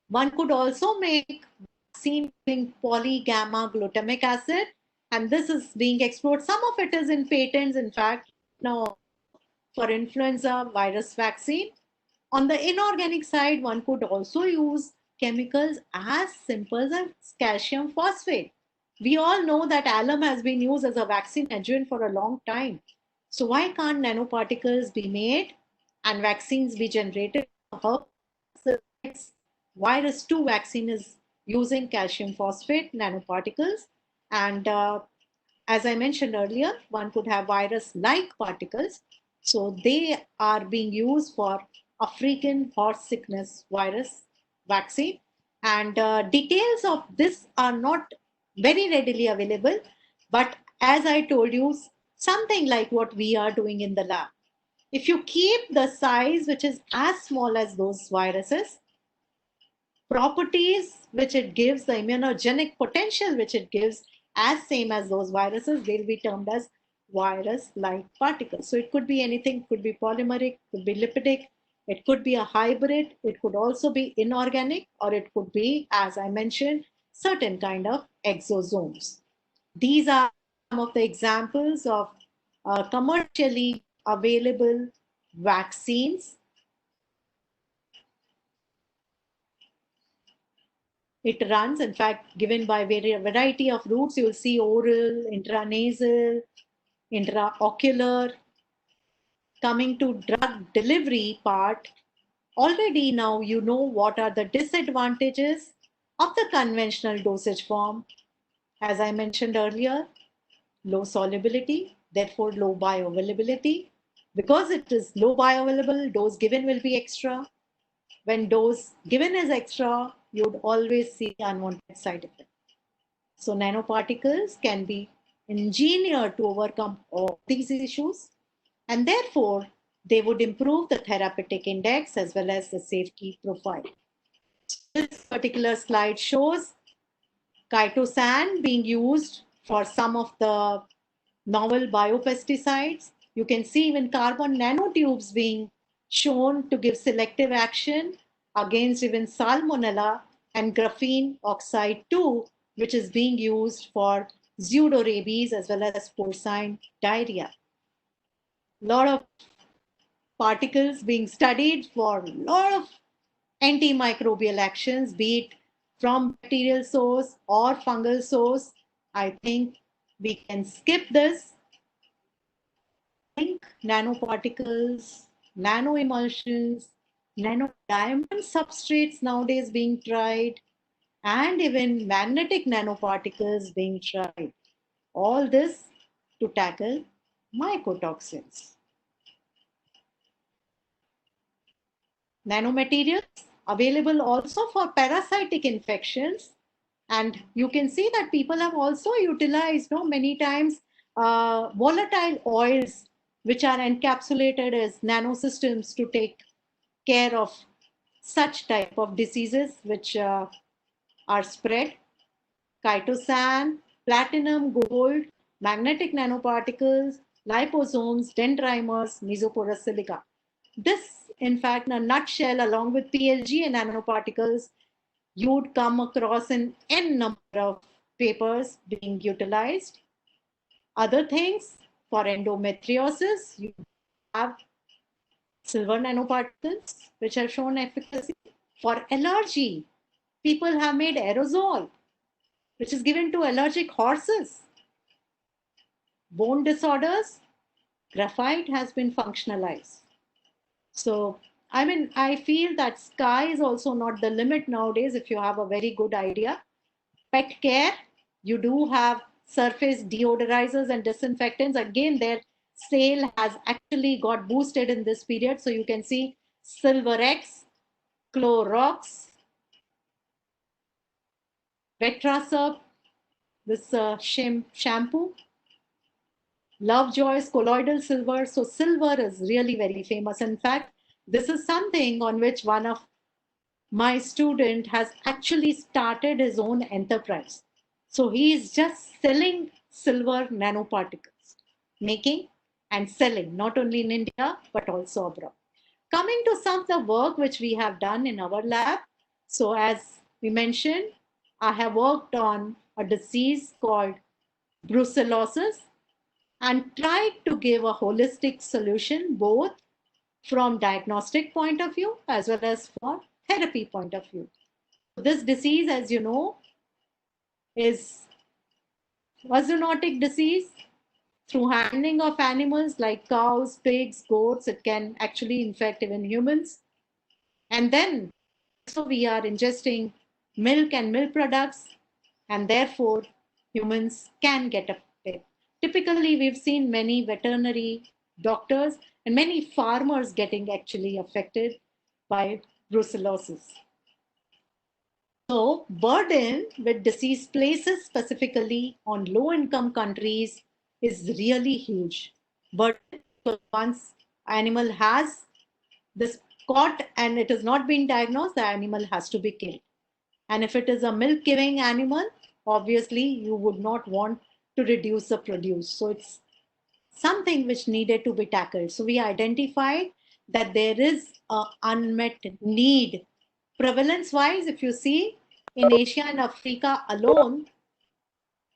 One could also make vaccine using polygamma glutamic acid, and this is being explored. Some of it is in patents, in fact, now for influenza virus vaccine. On the inorganic side, one could also use chemicals as simple as calcium phosphate. We all know that alum has been used as a vaccine adjuvant for a long time. So why can't nanoparticles be made and vaccines be generated? Virus 2 vaccine is using calcium phosphate nanoparticles. And as I mentioned earlier, one could have virus-like particles. So they are being used for African horse sickness virus vaccine. And details of this are not very readily available. But as I told you, something like what we are doing in the lab. If you keep the size which is as small as those viruses, properties which it gives, the immunogenic potential which it gives, as same as those viruses, they'll be termed as virus-like particles. So it could be anything, could be polymeric, could be lipidic, it could be a hybrid, it could also be inorganic, or it could be, as I mentioned, certain kind of exosomes. These are some of the examples of commercially available vaccines. It runs, in fact, given by variety of routes. You will see oral, intranasal, intraocular. Coming to drug delivery part, already now you know what are the disadvantages of the conventional dosage form. As I mentioned earlier, low solubility, therefore low bioavailability. Because it is low bioavailable, dose given will be extra. When dose given is extra, you'd always see unwanted side effects. So nanoparticles can be engineered to overcome all these issues, and therefore they would improve the therapeutic index as well as the safety profile. This particular slide shows chitosan being used for some of the novel biopesticides. You can see even carbon nanotubes being shown to give selective action against even salmonella, and graphene oxide 2, which is being used for pseudorabies as well as porcine diarrhea. A lot of particles being studied for a lot of antimicrobial actions, be it from bacterial source or fungal source. I think we can skip this. Think nanoparticles, nanoemulsions, nanodiamond substrates nowadays being tried, and even magnetic nanoparticles being tried. All this to tackle mycotoxins. Nanomaterials available also for parasitic infections. And you can see that people have also utilized many times volatile oils which are encapsulated as nanosystems to take care of such type of diseases which are spread. Chitosan, platinum, gold, magnetic nanoparticles, liposomes, dendrimers, mesoporous silica. This, in fact, in a nutshell, along with PLG and nanoparticles, you'd come across an N number of papers being utilized. Other things, for endometriosis, you have silver nanoparticles, which have shown efficacy. For allergy, people have made aerosol, which is given to allergic horses. Bone disorders, graphite has been functionalized. So, I mean, I feel that sky is also not the limit nowadays if you have a very good idea. Pet care, you do have surface deodorizers and disinfectants. Again, their sale has actually got boosted in this period. So you can see Silverex, Clorox, Vetraserp, this shampoo, Lovejoy's colloidal silver. So silver is really very famous. In fact, this is something on which one of my student has actually started his own enterprise. So he is just selling silver nanoparticles, making and selling, not only in India, but also abroad. Coming to some of the work which we have done in our lab. So as we mentioned, I have worked on a disease called brucellosis and tried to give a holistic solution both from diagnostic point of view as well as for therapy point of view. This disease, as you know, is a zoonotic disease. Through handling of animals like cows, pigs, goats, it can actually infect even humans. And then so we are ingesting milk and milk products, and therefore humans can get affected. Typically, we've seen many veterinary doctors and many farmers getting actually affected by brucellosis. So, burden with disease places specifically on low-income countries is really huge. But once animal has this caught and it has not been diagnosed, the animal has to be killed. And if it is a milk-giving animal, obviously you would not want to reduce the produce. So it's something which needed to be tackled. So we identified that there is an unmet need. Prevalence-wise, if you see, in Asia and Africa alone,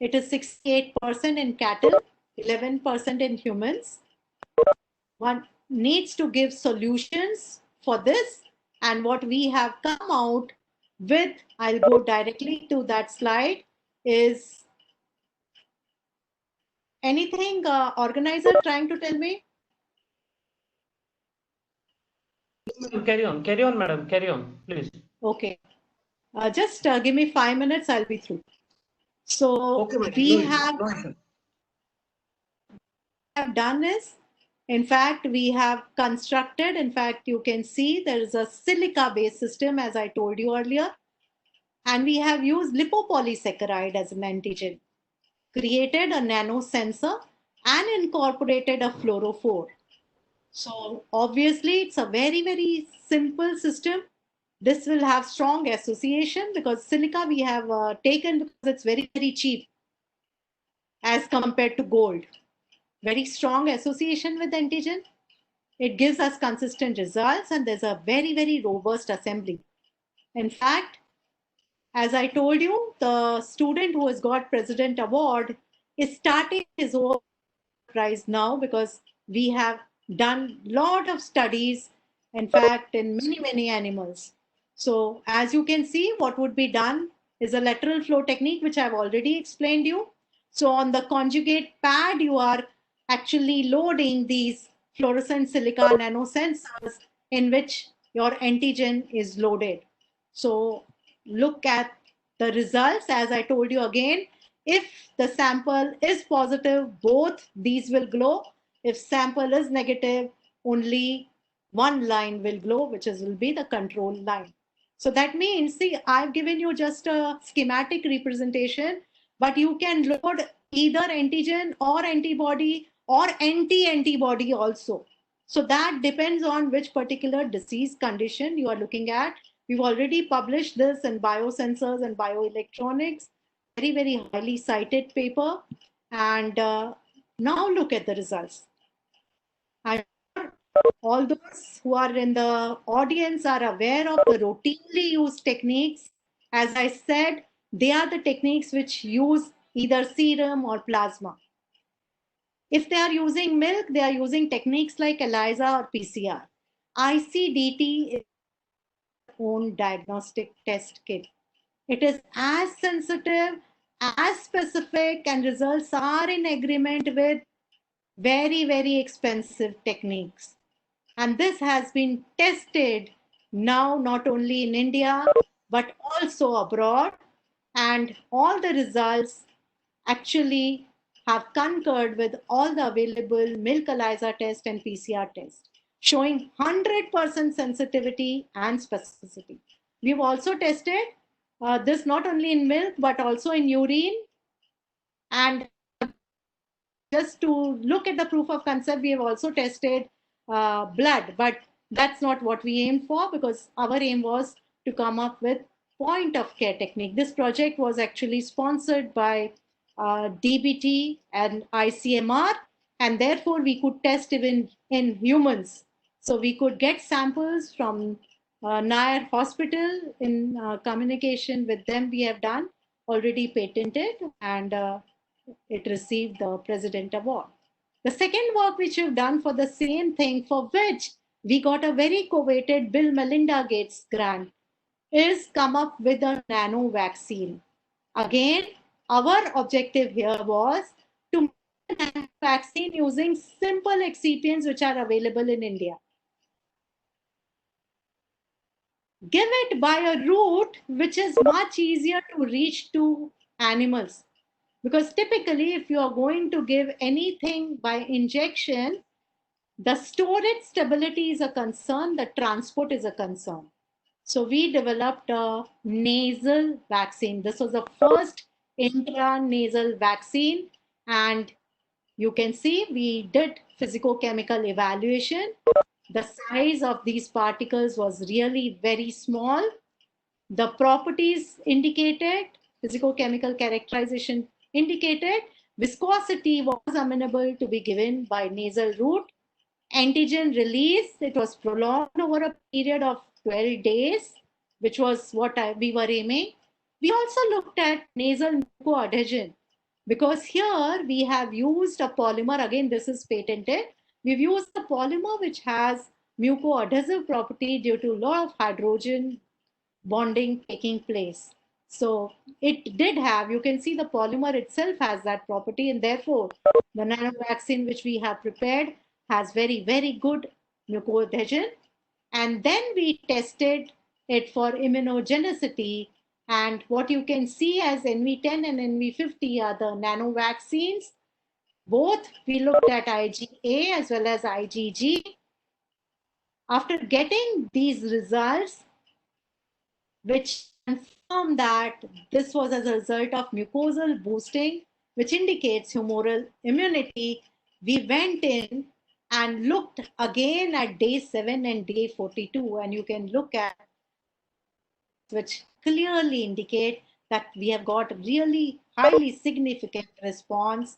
it is 68% in cattle, 11% in humans. One needs to give solutions for this. And what we have come out with, I'll go directly to that slide, is anything organizer trying to tell me? Carry on, madam, carry on, please. Okay. Just give me 5 minutes, I'll be through. So Okay, madam. we No, have done is, in fact, we have constructed, in fact, you can see there is a silica-based system, as I told you earlier, and we have used lipopolysaccharide as an antigen, created a nano sensor, and incorporated a fluorophore. So obviously, it's a very, very simple system. This will have strong association because silica we have taken because it's very, very cheap as compared to gold. Very strong association with antigen. It gives us consistent results and there's a very, very robust assembly. In fact, as I told you, the student who has got President Award is starting his own prize now because we have done a lot of studies, in fact, in many, many animals. So as you can see, what would be done is a lateral flow technique, which I've already explained you. So on the conjugate pad, you are actually loading these fluorescent silica nanosensors in which your antigen is loaded. So look at the results. As I told you again, if the sample is positive, both these will glow. If sample is negative, only one line will glow, which will be the control line. So that means, see, I've given you just a schematic representation, but you can load either antigen or antibody or anti-antibody also. So that depends on which particular disease condition you are looking at. We've already published this in Biosensors and Bioelectronics, very, very highly cited paper. And now look at the results. I'm sure all those who are in the audience are aware of the routinely used techniques. As I said, they are the techniques which use either serum or plasma. If they are using milk, they are using techniques like ELISA or PCR. ICDT is own diagnostic test kit. It is as sensitive, as specific, and results are in agreement with very, very expensive techniques. And this has been tested now not only in India, but also abroad. And all the results actually have concurred with all the available milk ELISA test and PCR test, showing 100% sensitivity and specificity. We've also tested this not only in milk, but also in urine. And just to look at the proof of concept, we have also tested blood, but that's not what we aimed for because our aim was to come up with point of care technique. This project was actually sponsored by DBT and ICMR, and therefore we could test even in humans. So we could get samples from Nair Hospital in communication with them. We have done already patented, and it received the President Award. The second work which we've done for the same thing, for which we got a very coveted Bill Melinda Gates grant, is come up with a nano vaccine. Again, our objective here was to make a nano vaccine using simple excipients which are available in India. Give it by a route which is much easier to reach to animals. Because typically, if you are going to give anything by injection, the storage stability is a concern, the transport is a concern. So we developed a nasal vaccine. This was the first intranasal vaccine. And you can see we did physicochemical evaluation. The size of these particles was really very small. The properties indicated, physicochemical characterization indicated, viscosity was amenable to be given by nasal route. Antigen release, it was prolonged over a period of 12 days, which was what we were aiming. We also looked at nasal mucoadhesion, because here we have used a polymer, again this is patented, we've used a polymer which has mucoadhesive property due to a lot of hydrogen bonding taking place. So it did have, you can see the polymer itself has that property, and therefore the nano vaccine which we have prepared has very, very good mucoadhesion. And then we tested it for immunogenicity. And what you can see as NV10 and NV50 are the nano vaccines. Both we looked at IgA as well as IgG. After getting these results, which confirm that this was as a result of mucosal boosting, which indicates humoral immunity, we went in and looked again at day 7 and day 42, and you can look at which clearly indicate that we have got really highly significant response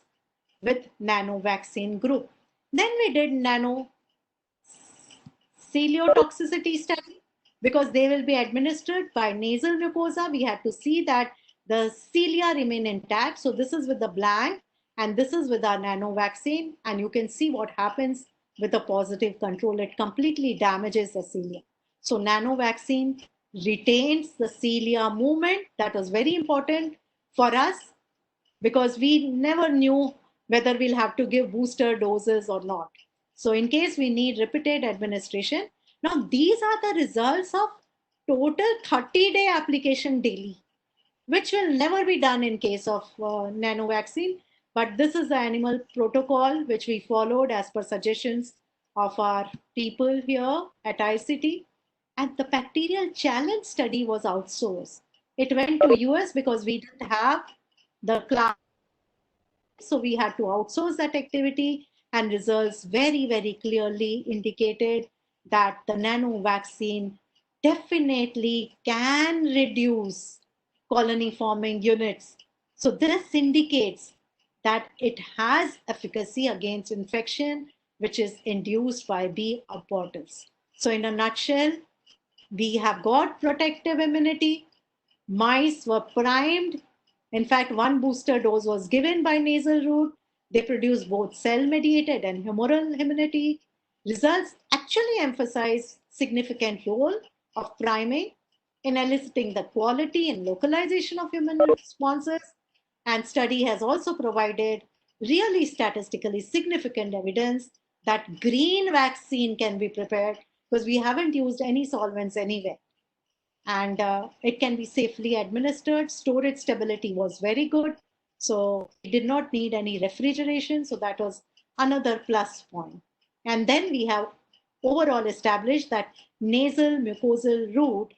with nano vaccine group. Then we did nano celiotoxicity study, because they will be administered by nasal mucosa. We had to see that the cilia remain intact. So this is with the blank, and this is with our nano vaccine. And you can see what happens with a positive control. It completely damages the cilia. So nano vaccine retains the cilia movement. That was very important for us, because we never knew whether we'll have to give booster doses or not. So in case we need repeated administration. Now these are the results of total 30-day application daily, which will never be done in case of nano vaccine. But this is the animal protocol which we followed as per suggestions of our people here at ICT. And the bacterial challenge study was outsourced. It went to US because we didn't have the class. So we had to outsource that activity, and results very, very clearly indicated that the nano vaccine definitely can reduce colony forming units. So this indicates that it has efficacy against infection, which is induced by B abortus. So in a nutshell, we have got protective immunity. Mice were primed. In fact, one booster dose was given by nasal route. They produced both cell-mediated and humoral immunity. Results actually emphasize significant role of priming in eliciting the quality and localization of immune responses. And study has also provided really statistically significant evidence that green vaccine can be prepared, because we haven't used any solvents anywhere. And it can be safely administered. Storage stability was very good. So it did not need any refrigeration. So that was another plus point. And then we have overall established that nasal mucosal route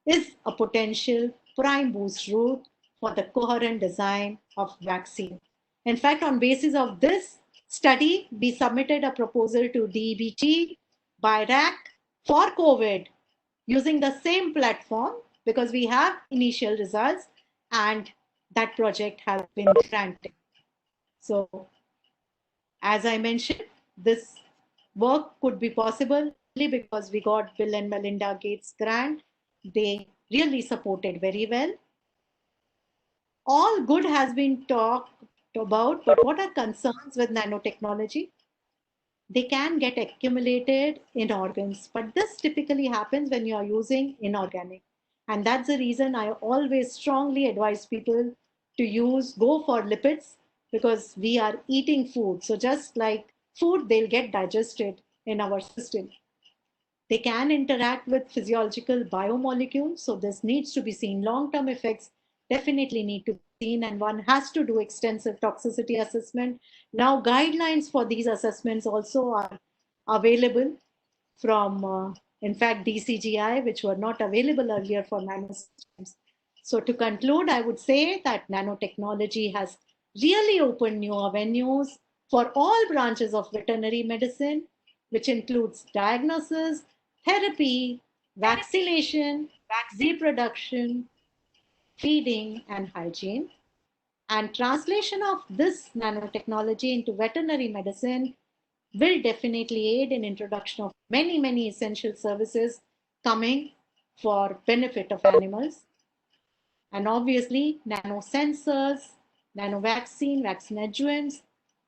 is a potential prime boost route for the coherent design of vaccine. In fact, on basis of this study, we submitted a proposal to DBT, BIRAC for COVID using the same platform, because we have initial results, and that project has been granted. So As I mentioned, this work could be possible only because we got Bill and Melinda Gates grant. They really supported very well. All good has been talked about, but what are concerns with nanotechnology? They can get accumulated in organs, but this typically happens when you are using inorganic. And that's the reason I always strongly advise people to go for lipids, because we are eating food. So just like food, they'll get digested in our system. They can interact with physiological biomolecules. So this needs to be seen. Long-term effects definitely need to be seen, and one has to do extensive toxicity assessment. Now, guidelines for these assessments also are available from, in fact, DCGI, which were not available earlier for nanosystems. So to conclude, I would say that nanotechnology has really opened new avenues for all branches of veterinary medicine, which includes diagnosis, therapy, vaccination, reproduction, feeding, and hygiene. And translation of this nanotechnology into veterinary medicine will definitely aid in introduction of many, many essential services coming for benefit of animals. And obviously, nanosensors, nanovaccine, vaccine adjuvants,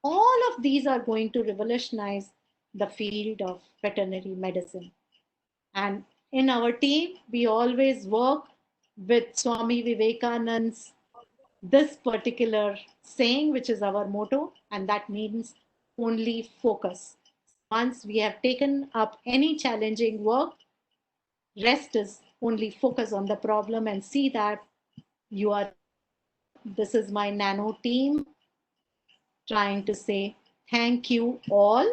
all of these are going to revolutionize the field of veterinary medicine. And in our team, we always work with Swami Vivekanand's this particular saying, which is our motto, and that means only focus. Once we have taken up any challenging work, rest is only focus on the problem and see that you are. This is my nano team trying to say thank you all.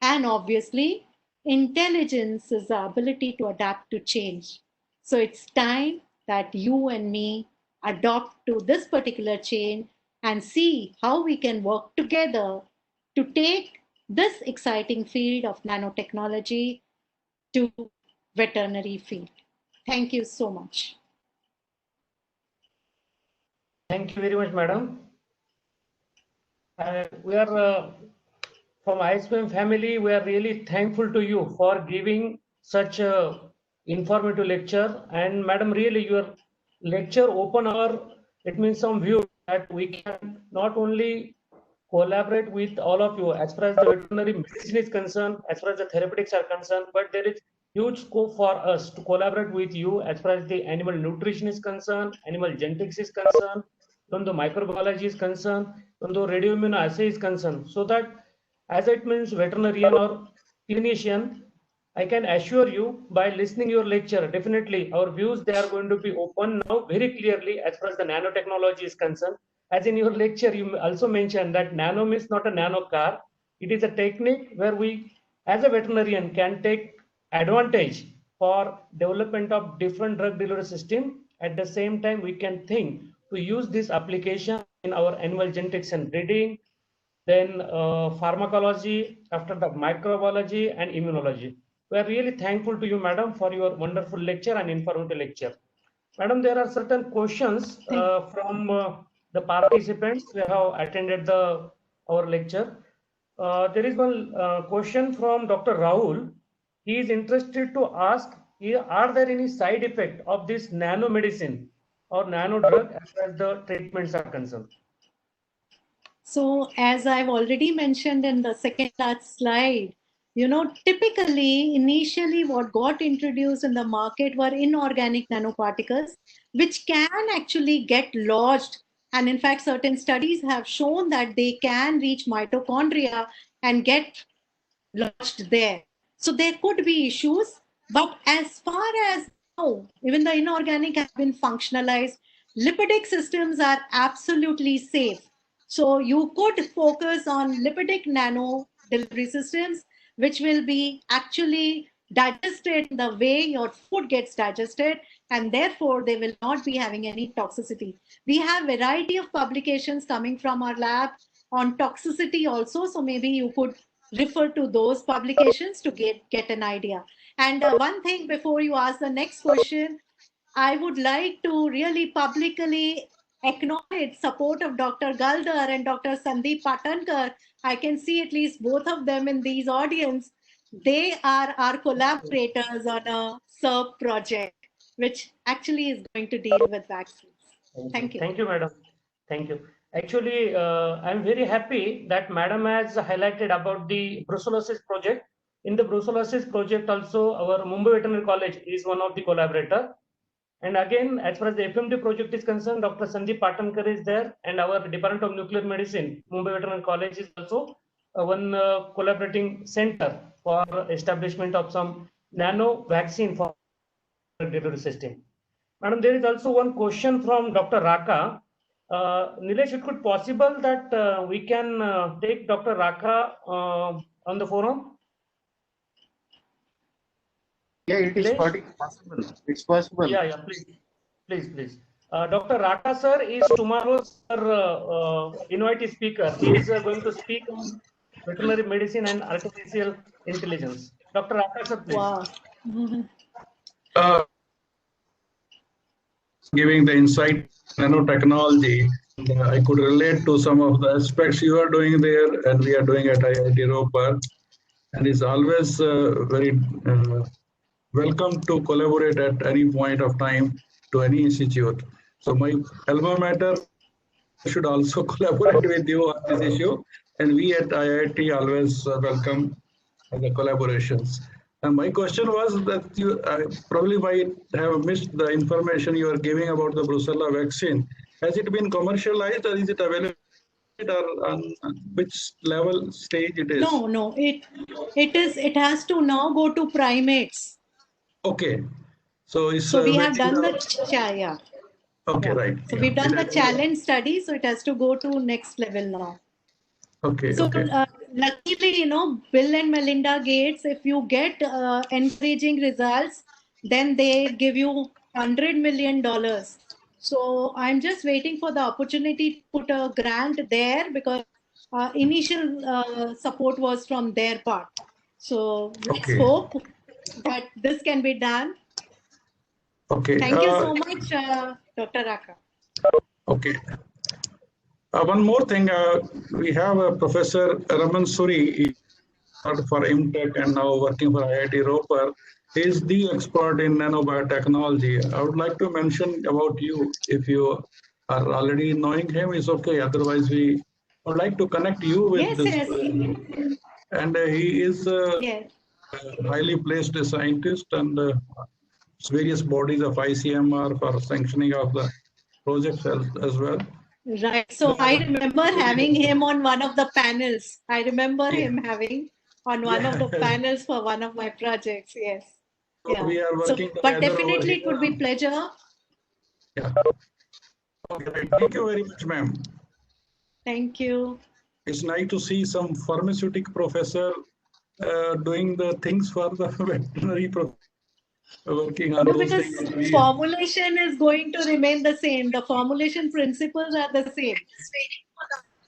And obviously, intelligence is the ability to adapt to change. So it's time that you and me adopt to this particular change and see how we can work together to take this exciting field of nanotechnology to veterinary field. Thank you so much. Thank you very much, madam. We are from ISPM family. We are really thankful to you for giving such a informative lecture. And madam, really your lecture open our, it means some view that we can not only collaborate with all of you as far as the veterinary medicine is concerned, as far as the therapeutics are concerned, but there is huge scope for us to collaborate with you as far as the animal nutrition is concerned, animal genetics is concerned, when the microbiology is concerned, when the radioimmunoassay is concerned, so that as it means veterinarian or clinician, I can assure you by listening your lecture, definitely our views, they are going to be open now very clearly as far as the nanotechnology is concerned. As in your lecture, you also mentioned that nano means not a nano car. It is a technique where we, as a veterinarian, can take advantage for development of different drug delivery system. At the same time, we can think to use this application in our animal genetics and breeding, then pharmacology, after the microbiology and immunology. We are really thankful to you, madam, for your wonderful lecture and informative lecture. Madam, there are certain questions from the participants who have attended our lecture. There is one question from Dr. Rahul. He is interested to ask, are there any side effect of this nanomedicine or nano drug as far as the treatments are concerned? So as I've already mentioned in the second last slide, typically initially what got introduced in the market were inorganic nanoparticles, which can actually get lodged. And in fact, certain studies have shown that they can reach mitochondria and get lodged there. So there could be issues, but as far as now, even the inorganic has been functionalized, lipidic systems are absolutely safe. So you could focus on lipidic nano delivery systems, which will be actually digested the way your food gets digested, and therefore they will not be having any toxicity. We have a variety of publications coming from our lab on toxicity also, so maybe you could refer to those publications to get an idea. And one thing before you ask the next question, I would like to really publicly acknowledge support of Dr. Galdar and Dr. Sandeep Patankar. I can see at least both of them in these audience. They are our collaborators on a SERP project, which actually is going to deal with vaccines. Thank you. Thank you, madam. Thank you. Actually, I'm very happy that madam has highlighted about the brucellosis project. In the brucellosis project also, our Mumbai Veterinary College is one of the collaborator. And again, as far as the FMD project is concerned, Dr. Sandeep Patankar is there, and our Department of Nuclear Medicine, Mumbai Veterinary College is also one collaborating center for establishment of some nano vaccine for delivery system. Madam, there is also one question from Dr. Raka. Nilesh, it could possible that we can take Dr. Raka on the forum? Yeah, it is possible. It's possible. Yeah, please. Dr. Raka sir is tomorrow's invitee speaker. He is going to speak on veterinary medicine and artificial intelligence. Dr. Raka sir, please. Wow. Giving the insight nanotechnology, I could relate to some of the aspects you are doing there and we are doing at IIT Ropar, and it's always very welcome to collaborate at any point of time to any institute. So my alma mater should also collaborate with you on this issue, and we at IIT always welcome the collaborations. And my question was that you probably might have missed the information you are giving about the Brucella vaccine. Has it been commercialized or is it available, or on which level stage it is? No, it has to now go to primates. Okay. So we have done the yeah. Okay, yeah. right. So we've done the challenge study, so it has to go to next level now. Okay. So okay. Luckily, Bill and Melinda Gates, if you get encouraging results, then they give you $100 million. So I'm just waiting for the opportunity to put a grant there, because initial support was from their part. So let's hope that this can be done. Okay. Thank you so much, Dr. Raka. Okay. One more thing, we have a Professor Raman Suri for MTech and now working for IIT Ropar. He is the expert in nanobiotechnology. I would like to mention about you. If you are already knowing him, it's okay. Otherwise, we would like to connect you with this. Yes. And he is a yes. highly placed scientist, and various bodies of ICMR for sanctioning of the projects as well. Right. So I remember having him on one of the panels. I remember him having on one of the panels for one of my projects. Yes. Yeah. We are working but definitely it would be pleasure. Yeah. Okay. Thank you very much, ma'am. Thank you. It's nice to see some pharmaceutical professor doing the things for the veterinary working on those because things. Formulation is going to remain the same. The formulation principles are the same.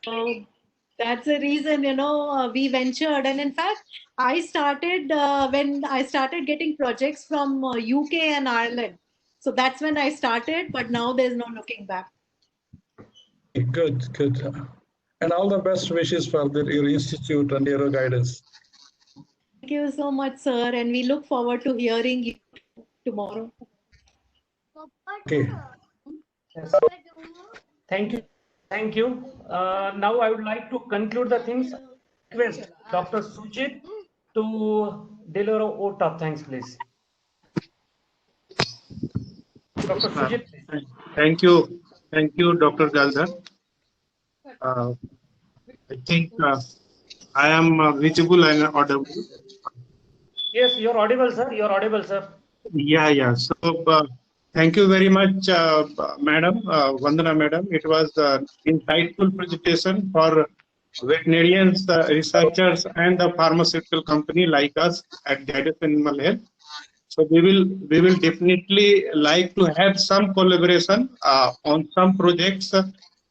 So that's the reason, we ventured. And in fact, I started when I started getting projects from UK and Ireland. So that's when I started, but now there's no looking back. Good. And all the best wishes for your institute and your guidance. Thank you so much, sir. And we look forward to hearing you tomorrow. Okay. Yes. Thank you. Now I would like to conclude the things. Request Dr. Sujit to deliver a vote of thanks, please. Dr. Sujit, please. Thank you, Dr. Galdar. I think I am visible and audible. Yes, you're audible, sir. Yeah. So thank you very much, Madam Vandana, Madam. It was an insightful presentation for veterinarians, researchers, and the pharmaceutical company like us at Zydus Animal Health. So we will definitely like to have some collaboration on some projects,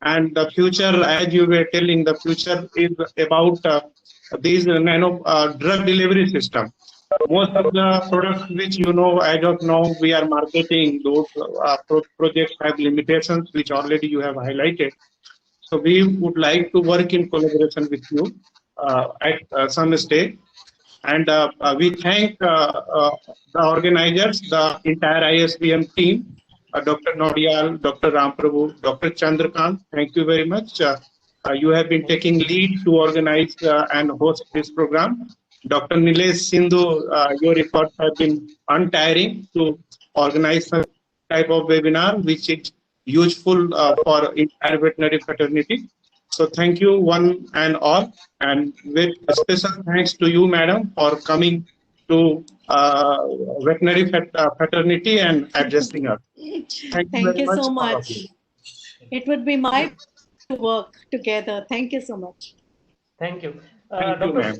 and the future, as you were telling, the future is about these nano drug delivery system. Most of the products which as of now we are marketing, those projects have limitations which already you have highlighted. So we would like to work in collaboration with you at some stage. And we thank the organizers, the entire ISBM team, Dr. Nodiyal, Dr. Ramprabhu, Dr. Chandrakant. Thank you very much. You have been taking lead to organize and host this program. Dr. Nilesh Sindhu, your efforts have been untiring to organize some type of webinar, which is useful for entire veterinary fraternity. So thank you one and all, and with special thanks to you, madam, for coming to veterinary fraternity and addressing us. Thank you Thank very you much, so all of much. you. It would be my to work together. Thank you so much. Thank you. Thank you, Dr. ma'am.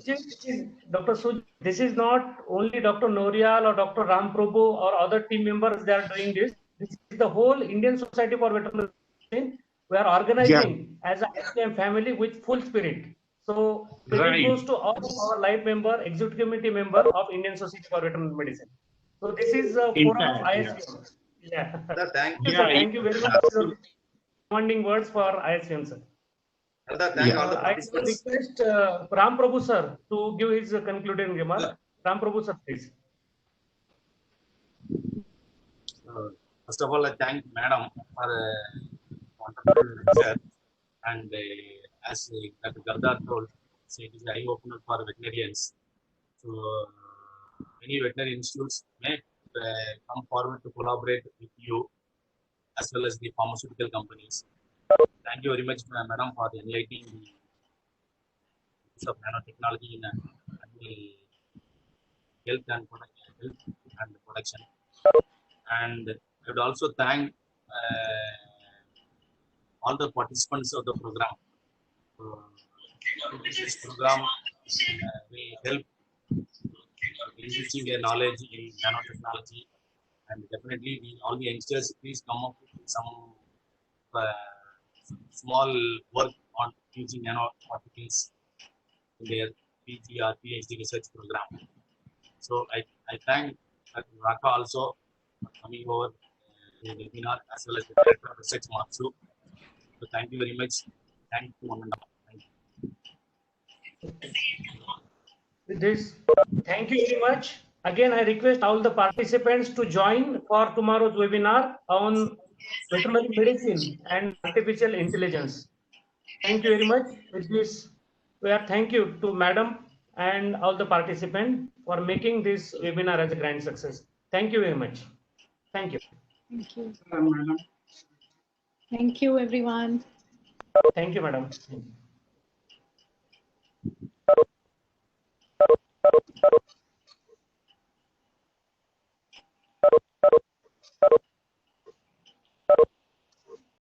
Dr. Sujit, this is not only Dr. Norial or Dr. Ram Prabhu or other team members that are doing this. This is the whole Indian Society for Veterinary Medicine. We are organizing as a ISBM family with full spirit. So credit Right. goes to all of our live member, executive committee member of Indian Society for Veterinary Medicine. So this is a forum of Entire, yeah. ISBM. Yeah. Sir, thank you, you. sir. Yeah, Thank you very much for commanding words for ISBM, sir. Sir, thank all the I participants. request Ram Prabhu sir to give his concluding remark. Ram Prabhu sir, please. First of all, I thank Madam for wonderful lecture. And as Dr. Gardar told, so it is an eye-opener for veterinarians. So many veterinary institutes may come forward to collaborate with you as well as the pharmaceutical companies. Thank you very much, Madam, for enlightening the use of nanotechnology in animal health and production. And I would also thank all the participants of the program. This program will help increasing their knowledge in nanotechnology, and definitely all the youngsters, please come up with some small work on using nanoparticles in their PG or PhD research program. So I thank Dr. Raka also for coming over to the webinar, as well as the Director of Research, Matsu. So thank you very much. Thank you, one and all. Thank you. With this, thank you very much. Again, I request all the participants to join for tomorrow's webinar on veterinary medicine and artificial intelligence. Thank you very much. With this, we are thank you to Madam and all the participants for making this webinar as a grand success. Thank you very much. Thank you. Thank you. Madam. Thank you, everyone. Thank you, Madam. Thank you.